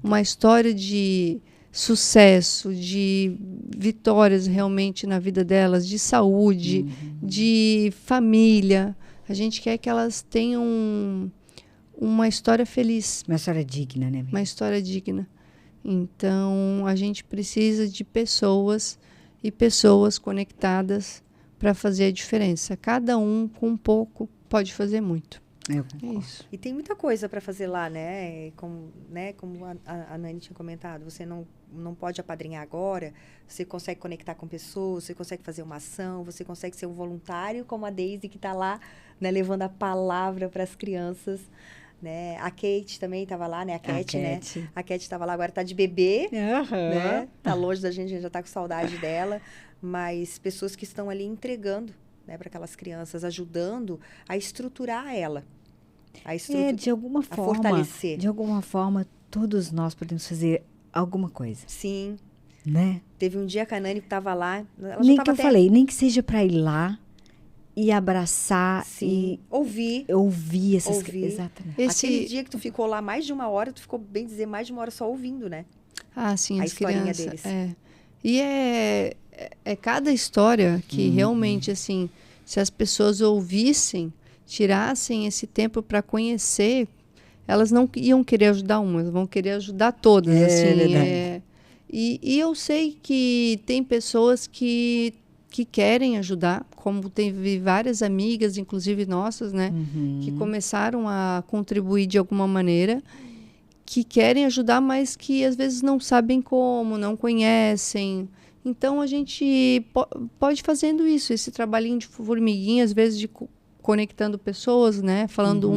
Uma história de sucesso, de vitórias realmente na vida delas, de saúde, de família. A gente quer que elas tenham uma história feliz. Uma história digna, né? Uma história digna. Então, a gente precisa de pessoas e pessoas conectadas para fazer a diferença. Cada um com um pouco pode fazer muito. É isso. E tem muita coisa para fazer lá, né? Como a Nani tinha comentado, você não pode apadrinhar agora, você consegue conectar com pessoas, você consegue fazer uma ação, você consegue ser um voluntário, como a Daisy, que está lá, né, levando a palavra para as crianças. Né? A Kate também estava lá, né? A Cat, né? A Cat estava lá, agora está de bebê, né? Tá longe da gente, a gente já está com saudade dela. Mas pessoas que estão ali entregando, né, para aquelas crianças, ajudando a estruturar ela. De alguma forma. Fortalecer. De alguma forma, todos nós podemos fazer alguma coisa. Sim. Né? Teve um dia que a Nani estava lá. Nem que eu falei, nem que seja para ir lá e abraçar. Sim. E ouvir essas crianças. Exatamente. Aquele dia que tu ficou lá mais de uma hora, tu ficou, bem dizer, mais de uma hora só ouvindo, né? Ah, sim, a as historinha crianças. deles. E é cada história que realmente, assim, se as pessoas ouvissem, tirassem esse tempo para conhecer, elas não iam querer ajudar uma, elas vão querer ajudar todas. Assim, e eu sei que tem pessoas que querem ajudar, como teve várias amigas, inclusive nossas, né, que começaram a contribuir de alguma maneira, que querem ajudar, mas que às vezes não sabem como, não conhecem. Então, a gente pode fazendo isso, esse trabalhinho de formiguinha, às vezes de conectando pessoas, né? Falando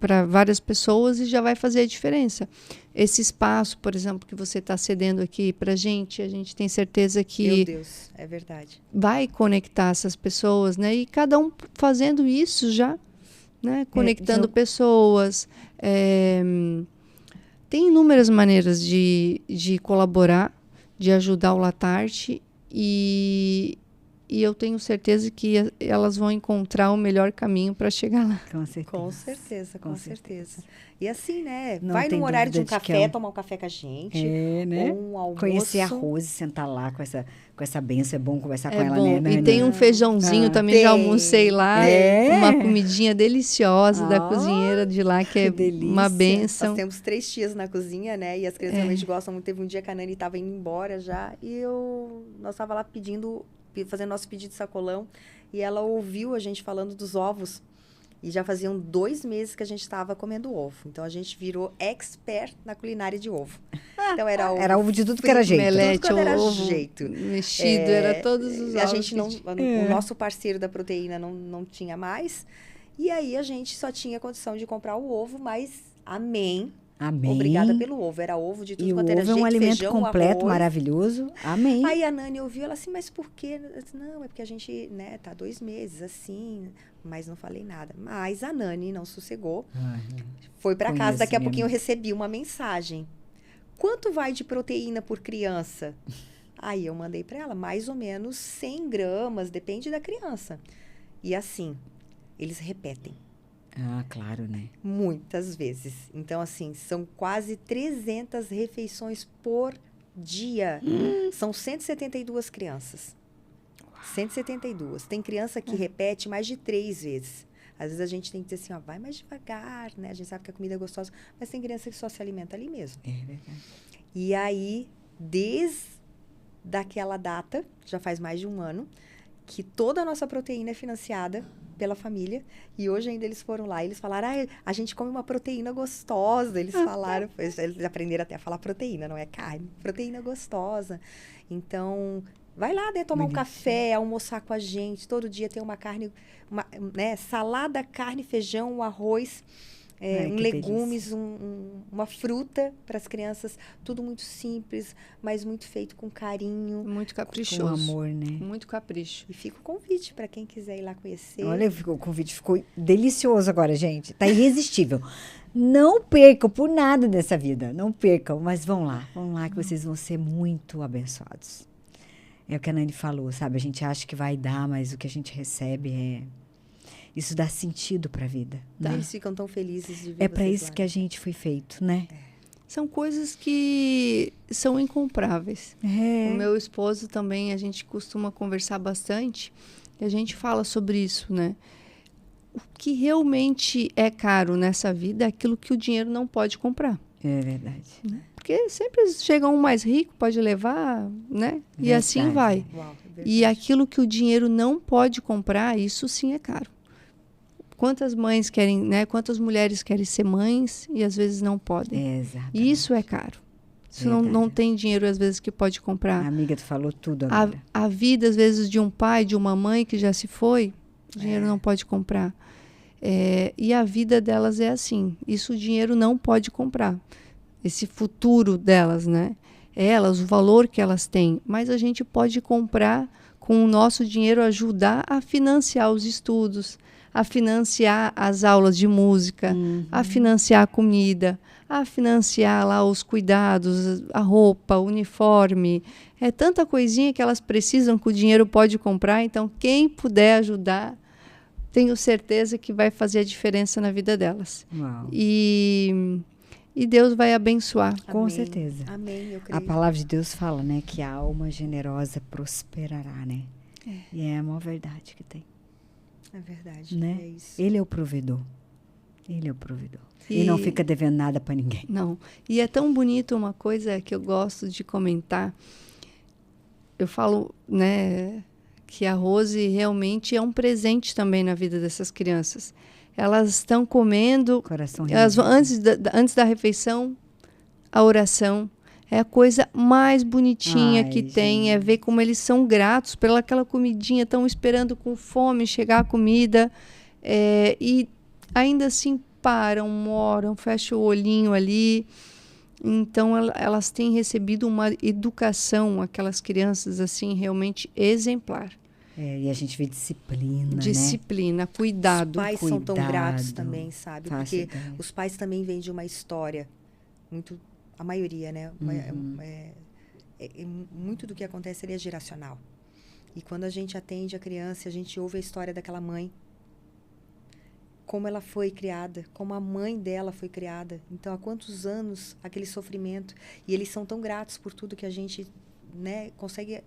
para várias pessoas, e já vai fazer a diferença. Esse espaço, por exemplo, que você está cedendo aqui para a gente tem certeza que... Meu Deus, é verdade. Vai conectar essas pessoas, né? E cada um fazendo isso já, né? Conectando pessoas. Tem inúmeras maneiras de colaborar, de ajudar o Latarte, e eu tenho certeza que elas vão encontrar o melhor caminho para chegar lá. Com certeza. E assim, né? Vai no horário de um café, tomar um café com a gente. Né? Ou um almoço. Conhecer a Rose, sentar lá com essa benção. É bom conversar com ela, bom. né? E tem um feijãozinho também, já almocei lá. Uma comidinha deliciosa da cozinheira de lá, que é uma benção. Nós temos 3 tias na cozinha, né? E as crianças realmente gostam muito. Teve um dia que a Nani estava indo embora já. E nós estava lá fazendo nosso pedido de sacolão. E ela ouviu a gente falando dos ovos. E já faziam 2 meses que a gente estava comendo ovo. Então, a gente virou expert na culinária de ovo. Então, era ovo de tudo que era jeito. Melete, tudo que era ovo jeito. Mexido, era todos os ovos. A gente o nosso parceiro da proteína não tinha mais. E aí, a gente só tinha condição de comprar o ovo, mas amém. Obrigada pelo ovo. Era ovo de tudo quanto era jeito, ovo é um alimento feijão, completo, arroz. Maravilhoso. Amém. Aí a Nani ouviu, ela assim, mas por quê? Eu disse, não, é porque a gente, né, tá 2 meses assim, mas não falei nada. Mas a Nani não sossegou. Foi para casa, daqui a pouquinho eu recebi uma mensagem. Quanto vai de proteína por criança? Aí eu mandei para ela, mais ou menos 100 gramas, depende da criança. E assim, eles repetem. Ah, claro, né? Muitas vezes. Então, assim, são quase 300 refeições por dia. São 172 crianças. 172. Tem criança que repete mais de 3 vezes. Às vezes a gente tem que dizer assim, ó, vai mais devagar, né? A gente sabe que a comida é gostosa, mas tem criança que só se alimenta ali mesmo. É verdade. E aí, desde daquela data, já faz mais de 1 ano, que toda a nossa proteína é financiada pela família. E hoje ainda eles foram lá e eles falaram, a gente come uma proteína gostosa. Eles falaram, eles aprenderam até a falar proteína, não é carne. Proteína gostosa. Então, vai lá, né, tomar um café, almoçar com a gente. Todo dia tem uma carne, né, salada, carne, feijão, arroz. legumes, uma fruta para as crianças, tudo muito simples, mas muito feito com carinho. Muito caprichoso. Com amor, né? Muito capricho. E fica o convite para quem quiser ir lá conhecer. Olha, o convite ficou delicioso agora, gente. Tá irresistível. Não percam por nada dessa vida, não percam, mas vão lá que vocês vão ser muito abençoados. É o que a Nani falou, sabe? A gente acha que vai dar, mas o que a gente recebe isso dá sentido para a vida. Né? Eles ficam tão felizes de ver É para isso que a gente foi feito, né? São coisas que são incomparáveis. O meu esposo também, a gente costuma conversar bastante e a gente fala sobre isso, né? O que realmente é caro nessa vida é aquilo que o dinheiro não pode comprar. É verdade. Né? Porque sempre chega um mais rico, pode levar, né? E assim vai. Uau, e aquilo que o dinheiro não pode comprar, isso sim é caro. Quantas mães querem, né? Quantas mulheres querem ser mães e às vezes não podem. Exatamente. Isso é caro. Isso não tem dinheiro às vezes que pode comprar. A amiga, tu falou tudo agora. A vida às vezes de um pai, de uma mãe que já se foi, dinheiro não pode comprar. E a vida delas é assim. Isso o dinheiro não pode comprar. Esse futuro delas, né? Elas, o valor que elas têm. Mas a gente pode comprar com o nosso dinheiro, ajudar a financiar os estudos, a financiar as aulas de música, a financiar a comida, a financiar lá os cuidados, a roupa, o uniforme. É tanta coisinha que elas precisam que o dinheiro pode comprar. Então, quem puder ajudar, tenho certeza que vai fazer a diferença na vida delas. Uau. E Deus vai abençoar. Com certeza. Amém, eu creio. A palavra de Deus fala, né, que a alma generosa prosperará, né? E é a maior verdade que tem. É verdade, né? é isso. Ele é o provedor. Ele é o provedor. E não fica devendo nada para ninguém. Não. E é tão bonito uma coisa que eu gosto de comentar. Eu falo, né, que a Rose realmente é um presente também na vida dessas crianças. Elas estão comendo, antes da refeição, a oração. É a coisa mais bonitinha que tem, é ver como eles são gratos pelaquela comidinha, estão esperando com fome chegar a comida, e ainda assim param, moram, fecham o olhinho ali. Então, elas têm recebido uma educação, aquelas crianças assim, realmente exemplar. E a gente vê disciplina, Disciplina, né? Cuidado. Os pais são tão gratos também, sabe? Porque os pais também vêm de uma história, muito, a maioria, né? Muito do que acontece ali é geracional. E quando a gente atende a criança, a gente ouve a história daquela mãe, como ela foi criada, como a mãe dela foi criada. Então, há quantos anos aquele sofrimento. E eles são tão gratos por tudo que a gente, né, consegue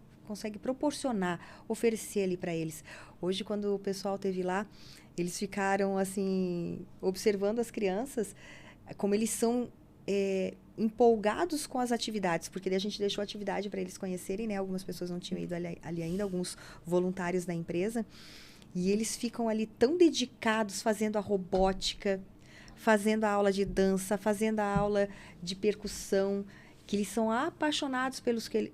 proporcionar, oferecer ali para eles. Hoje, quando o pessoal esteve lá, eles ficaram, assim, observando as crianças, como eles são empolgados com as atividades, porque daí a gente deixou a atividade para eles conhecerem, né? Algumas pessoas não tinham ido ali ainda, alguns voluntários da empresa, e eles ficam ali tão dedicados, fazendo a robótica, fazendo a aula de dança, fazendo a aula de percussão, que eles são apaixonados pelo que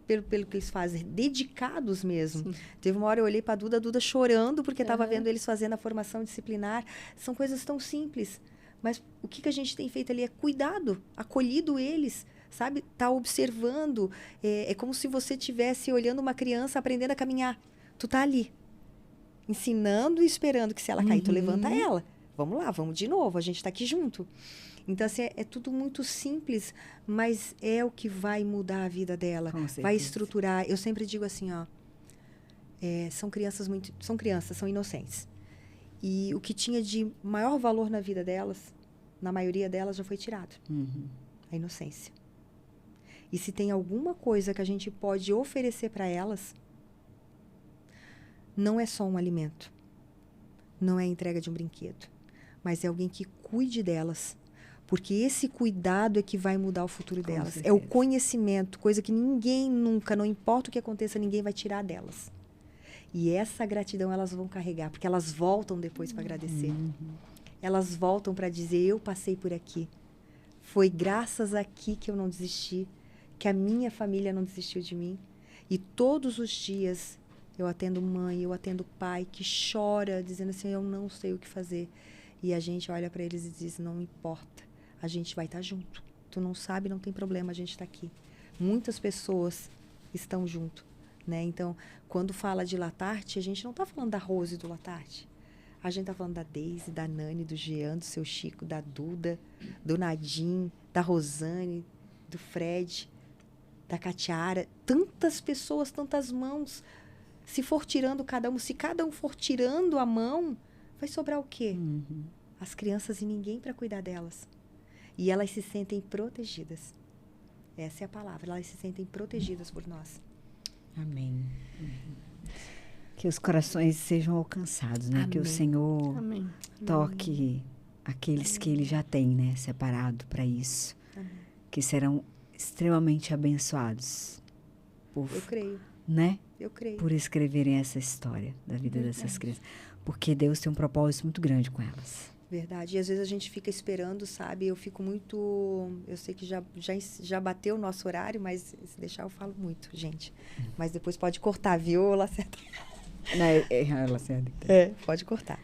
eles fazem, dedicados mesmo. Sim. Teve uma hora eu olhei para a Duda chorando, porque estava vendo eles fazendo a formação disciplinar. São coisas tão simples, mas o que a gente tem feito ali é cuidado, acolhido eles, sabe? Tá observando, é como se você estivesse olhando uma criança aprendendo a caminhar. Tu tá ali, ensinando e esperando que se ela cair, tu levanta ela. Vamos lá, vamos de novo, a gente tá aqui junto. Então, assim, é tudo muito simples, mas é o que vai mudar a vida dela. Vai estruturar. Eu sempre digo assim, ó, são crianças, são inocentes. E o que tinha de maior valor na vida delas, na maioria delas, já foi tirado. A inocência. E se tem alguma coisa que a gente pode oferecer para elas, não é só um alimento. Não é a entrega de um brinquedo. Mas é alguém que cuide delas. Porque esse cuidado é que vai mudar o futuro delas. Certeza. É o conhecimento, coisa que ninguém nunca, não importa o que aconteça, ninguém vai tirar delas. E essa gratidão elas vão carregar, porque elas voltam depois para agradecer. Elas voltam para dizer, eu passei por aqui. Foi graças a aqui que eu não desisti, que a minha família não desistiu de mim. E todos os dias eu atendo mãe, eu atendo pai que chora, dizendo assim, eu não sei o que fazer. E a gente olha para eles e diz, não importa, a gente vai estar junto. Tu não sabe, não tem problema, a gente está aqui. Muitas pessoas estão junto, né? Então, quando fala de Latarte, a gente não está falando da Rose do Latarte. A gente está falando da Deise, da Nani, do Jean, do seu Chico, da Duda, do Nadim, da Rosane, do Fred, da Catiara. Tantas pessoas, tantas mãos. Se for tirando cada um, se cada um for tirando a mão, vai sobrar o quê? As crianças e ninguém para cuidar delas. E elas se sentem protegidas. Essa é a palavra. Elas se sentem protegidas por nós. Amém. Que os corações sejam alcançados, né? Amém. Que o Senhor toque aqueles que Ele já tem, né? Separado para isso. Amém. Que serão extremamente abençoados. Eu creio. Né? Eu creio. Por escreverem essa história da vida dessas crianças. Porque Deus tem um propósito muito grande com elas. Verdade. E às vezes a gente fica esperando, sabe? Eu fico muito... Eu sei que já bateu o nosso horário, mas se deixar eu falo muito, gente. Mas depois pode cortar, viu, Lacerda? Não, Lacerda. Pode cortar.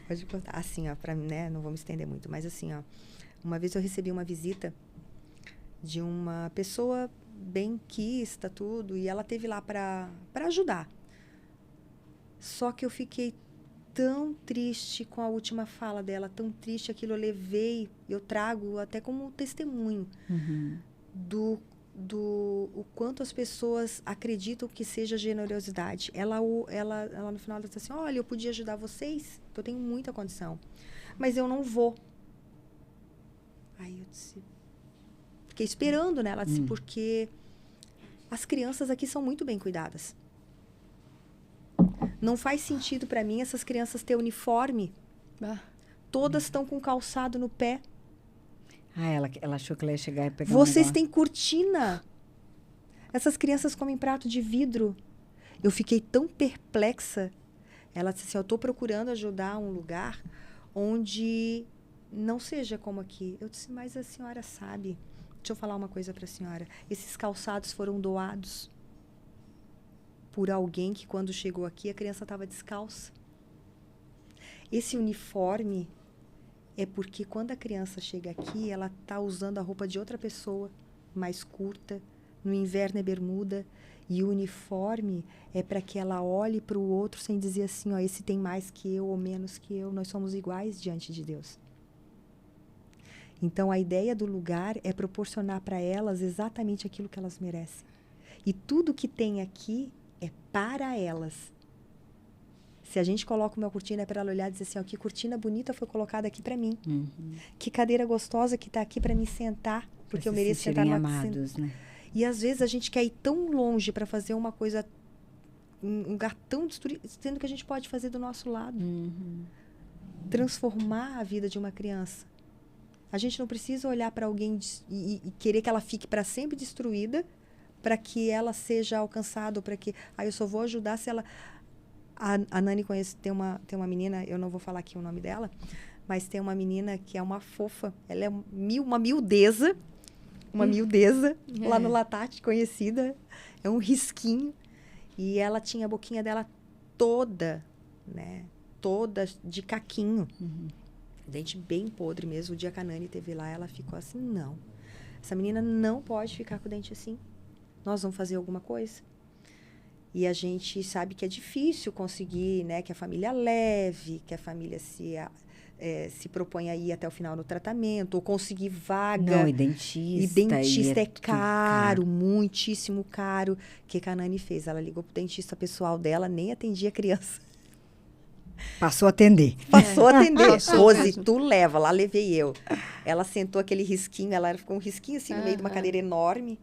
Assim, ó, pra mim, né? Não vou me estender muito. Mas assim, ó. Uma vez eu recebi uma visita de uma pessoa benquista, tudo. E ela teve lá para ajudar. Só que eu fiquei tão triste com a última fala dela, tão triste, aquilo eu trago até como testemunho do o quanto as pessoas acreditam que seja generosidade. Ela no final ela disse assim, olha, eu podia ajudar vocês, eu tenho muita condição, mas eu não vou. Aí eu disse, fiquei esperando, né? Ela disse, porque as crianças aqui são muito bem cuidadas. Não faz sentido para mim essas crianças ter uniforme. Todas estão com calçado no pé. Ela achou que ela ia chegar e pegar Vocês têm cortina. Essas crianças comem prato de vidro. Eu fiquei tão perplexa. Ela disse assim, eu estou procurando ajudar um lugar onde não seja como aqui. Eu disse, mas a senhora sabe. Deixa eu falar uma coisa para a senhora. Esses calçados foram doados por alguém que quando chegou aqui a criança estava descalça. Esse uniforme é porque quando a criança chega aqui, ela está usando a roupa de outra pessoa, mais curta, no inverno é bermuda, e o uniforme é para que ela olhe para o outro sem dizer assim, ó, esse tem mais que eu ou menos que eu, nós somos iguais diante de Deus. Então a ideia do lugar é proporcionar para elas exatamente aquilo que elas merecem. E tudo que tem aqui é para elas. Se a gente coloca uma cortina, é para ela olhar e dizer assim, ó, que cortina bonita foi colocada aqui para mim. Que cadeira gostosa que está aqui para me sentar, porque eu mereço sentar numa amados, né? E às vezes a gente quer ir tão longe para fazer uma coisa, um lugar tão destruído, sendo que a gente pode fazer do nosso lado. Transformar a vida de uma criança. A gente não precisa olhar para alguém e querer que ela fique para sempre destruída, para que ela seja alcançada, para que... eu só vou ajudar se ela... A Nani conhece, tem uma menina, eu não vou falar aqui o nome dela, mas tem uma menina que é uma fofa. Ela é uma miudeza, lá no Latarte, conhecida. É um risquinho. E ela tinha a boquinha dela toda, né? Toda de caquinho. Dente bem podre mesmo. O dia que a Nani esteve lá, ela ficou assim, não. Essa menina não pode ficar com o dente assim. Nós vamos fazer alguma coisa. E a gente sabe que é difícil conseguir, né, que a família leve, que a família se propõe a ir até o final do tratamento, ou conseguir vaga. Não, e dentista. E dentista é caro, muitíssimo caro. O que a Nani fez? Ela ligou pro dentista pessoal dela, nem atendia a criança. Passou a atender. Passou a atender. Rose, tu leva, lá levei eu. Ela sentou aquele risquinho, ela ficou um risquinho assim no meio de uma cadeira enorme.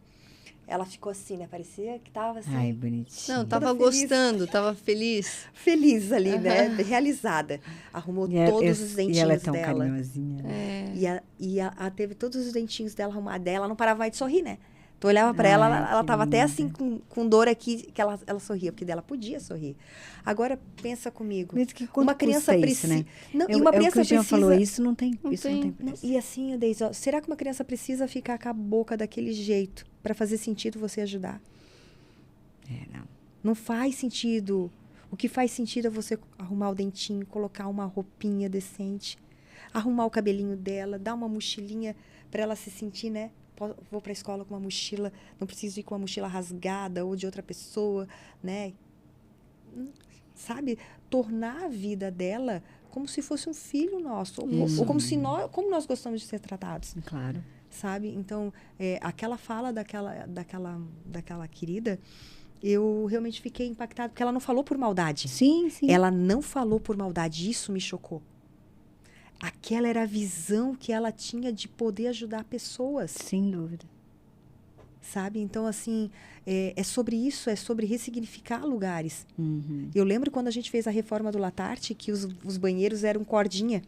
Ela ficou assim, né? Parecia que tava assim... Ai, bonitinha. Não, tava gostando, tava feliz. Feliz ali, né? Realizada. Arrumou todos os dentinhos dela. E ela é tão carinhosinha. Né? E ela teve todos os dentinhos dela arrumados. Ela não parava mais de sorrir, né? Tu olhava pra ela tava até assim com dor aqui, que ela sorria, porque dela podia sorrir. Agora, pensa comigo. Uma criança precisa... Né? Não, e uma criança precisa... falou, isso não tem preço. E assim, Deise, será que uma criança precisa ficar com a boca daquele jeito para fazer sentido você ajudar? Não. Não faz sentido. O que faz sentido é você arrumar o dentinho, colocar uma roupinha decente. arrumar o cabelinho dela, dar uma mochilinha para ela se sentir, né? Vou para a escola com uma mochila, não preciso ir com uma mochila rasgada ou de outra pessoa, né? Sabe? Tornar a vida dela como se fosse um filho nosso, ou como nós gostamos de ser tratados. Claro. Sabe? Então, aquela fala daquela querida, eu realmente fiquei impactada, porque ela não falou por maldade. Sim, sim. Ela não falou por maldade, isso me chocou. Aquela era a visão que ela tinha de poder ajudar pessoas. Sem dúvida. Sabe? Então, assim, é sobre isso, é sobre ressignificar lugares. Uhum. Eu lembro quando a gente fez a reforma do Latarte, que os banheiros eram cordinha.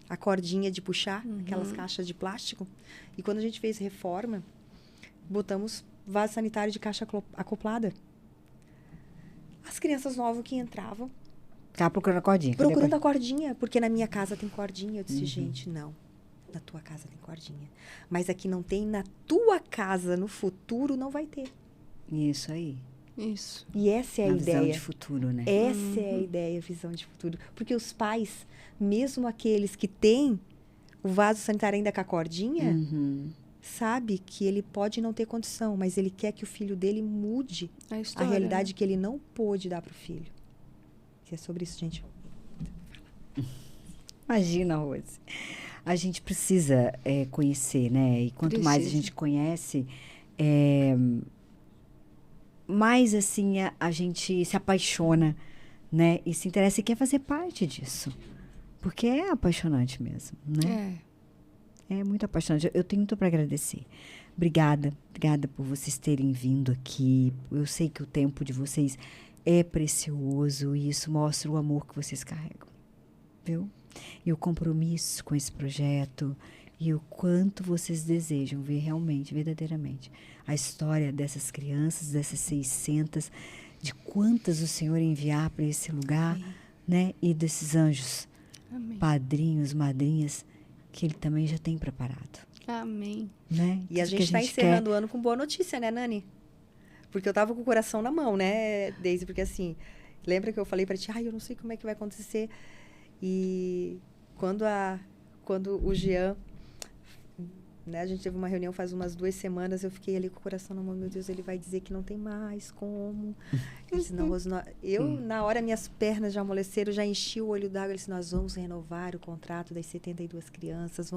A cordinha de puxar, aquelas caixas de plástico. E quando a gente fez reforma, botamos vaso sanitário de caixa acoplada. As crianças novas que entravam... Tava procurando a cordinha. Procurando a cordinha, porque na minha casa tem cordinha. Eu disse, gente, não. Na tua casa tem cordinha. Mas aqui não tem, na tua casa, no futuro, não vai ter. Isso aí. Isso. E essa é a ideia. Visão de futuro, né? Essa é a ideia, visão de futuro. Porque os pais, mesmo aqueles que têm o vaso sanitário ainda com a cordinha, sabe que ele pode não ter condição, mas ele quer que o filho dele mude a realidade que ele não pôde dar para o filho. Que é sobre isso, gente. Imagina, Rose. A gente precisa conhecer, né? E quanto mais a gente conhece, mais assim a gente se apaixona, né? E se interessa e quer fazer parte disso. Porque é apaixonante mesmo, né? É muito apaixonante. Eu tenho muito para agradecer. Obrigada por vocês terem vindo aqui. Eu sei que o tempo de vocês é precioso e isso mostra o amor que vocês carregam, viu? E o compromisso com esse projeto e o quanto vocês desejam ver realmente, verdadeiramente, a história dessas crianças, dessas 600, de quantas o Senhor enviar para esse lugar, né? E desses anjos, padrinhos, madrinhas, que Ele também já tem preparado. Amém. Né? E a gente está encerrando o ano com boa notícia, né, Nani? Porque eu tava com o coração na mão, né, Deise? Porque assim, lembra que eu falei para ti, eu não sei como é que vai acontecer. E quando o Jean, né, a gente teve uma reunião faz umas 2 semanas, eu fiquei ali com o coração na mão, meu Deus, ele vai dizer que não tem mais como. Eu disse, não, Rose, na hora minhas pernas já amoleceram, já enchi o olho d'água, ele disse, nós vamos renovar o contrato das 72 crianças,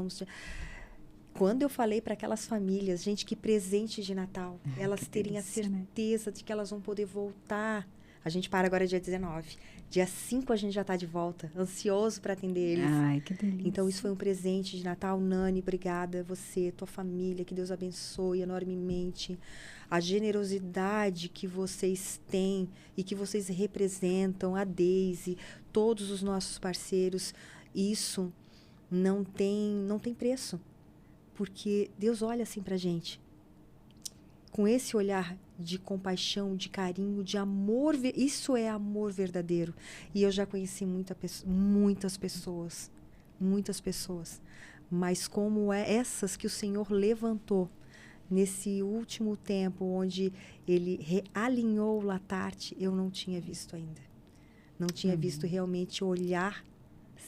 Quando eu falei para aquelas famílias, gente, que presente de Natal, elas terem a certeza de que elas vão poder voltar. A gente para agora dia 19. Dia 5 a gente já está de volta, ansioso para atender eles. Ai, que delícia. Então, isso foi um presente de Natal. Nani, obrigada. Você, tua família, que Deus abençoe enormemente. A generosidade que vocês têm e que vocês representam, a Deise, todos os nossos parceiros, isso não tem preço. Porque Deus olha assim pra gente, com esse olhar de compaixão, de carinho, de amor. Isso é amor verdadeiro. E eu já conheci muitas pessoas. Mas como essas que o Senhor levantou nesse último tempo, onde Ele realinhou o Latarte, eu não tinha visto ainda. Não tinha visto realmente olhar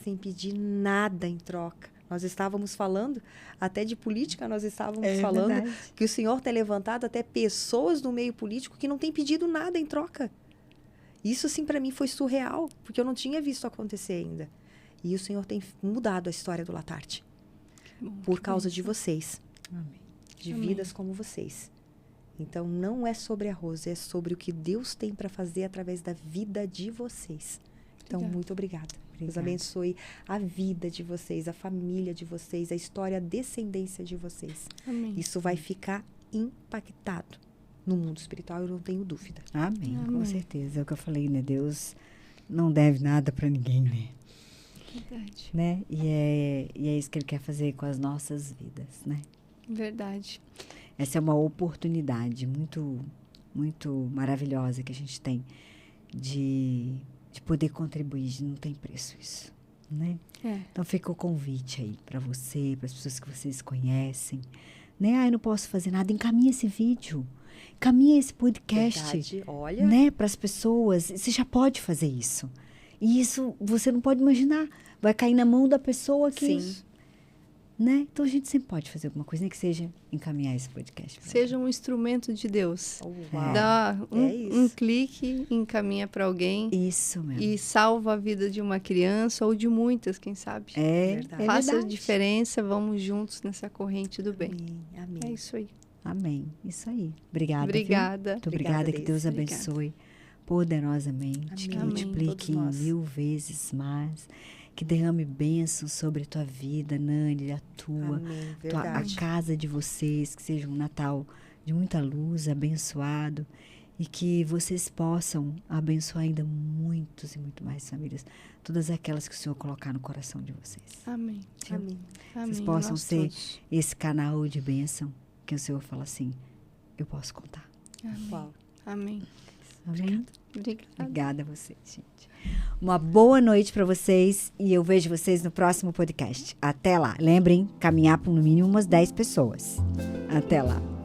sem pedir nada em troca. Nós estávamos falando, até de política, nós estávamos falando verdade. Que o Senhor tem levantado até pessoas no meio político que não têm pedido nada em troca. Isso, assim, para mim foi surreal, porque eu não tinha visto acontecer ainda. E o Senhor tem mudado a história do Latarte. Por causa de vocês. Amém. De vidas como vocês. Então, não é sobre a Rose, é sobre o que Deus tem para fazer através da vida de vocês. Então, muito obrigada. Deus abençoe a vida de vocês, a família de vocês, a história, a descendência de vocês. Amém. Isso vai ficar impactado no mundo espiritual, eu não tenho dúvida. Amém, com certeza. É o que eu falei, né? Deus não deve nada para ninguém, né? Verdade. Né? E é isso que Ele quer fazer com as nossas vidas, né? Verdade. Essa é uma oportunidade muito, muito maravilhosa que a gente tem de poder contribuir, não tem preço isso, né? Então fica o convite aí para você, para as pessoas que vocês conhecem, né? Eu não posso fazer nada, encaminha esse vídeo, encaminha esse podcast, verdade, olha, né? Para as pessoas, você já pode fazer isso. E isso você não pode imaginar. Vai cair na mão da pessoa que... Sim. Né? Então a gente sempre pode fazer alguma coisa, nem que seja encaminhar esse podcast. Seja um instrumento de Deus. Uau. Dá um clique, encaminha para alguém. Isso mesmo. E salva a vida de uma criança ou de muitas, quem sabe. Faça a diferença, vamos juntos nessa corrente do bem. Amém. É isso aí. Amém. Isso aí. Obrigada. Obrigada. Muito obrigada, que Deus abençoe poderosamente. Amém. Que Amém. multiplique 1000 vezes mais. Que derrame bênçãos sobre a tua vida, Nani, a tua, a casa de vocês, que seja um Natal de muita luz, abençoado, e que vocês possam abençoar ainda muitos e muito mais famílias, todas aquelas que o Senhor colocar no coração de vocês. Amém. Amém. Vocês possam ser esse canal de bênção, que o Senhor fala assim, eu posso contar. Amém. Uau. Amém. Amém? Obrigada. Obrigada a vocês, gente. Uma boa noite para vocês e eu vejo vocês no próximo podcast. Até lá. Lembrem, caminhar por no mínimo umas 10 pessoas. Até lá.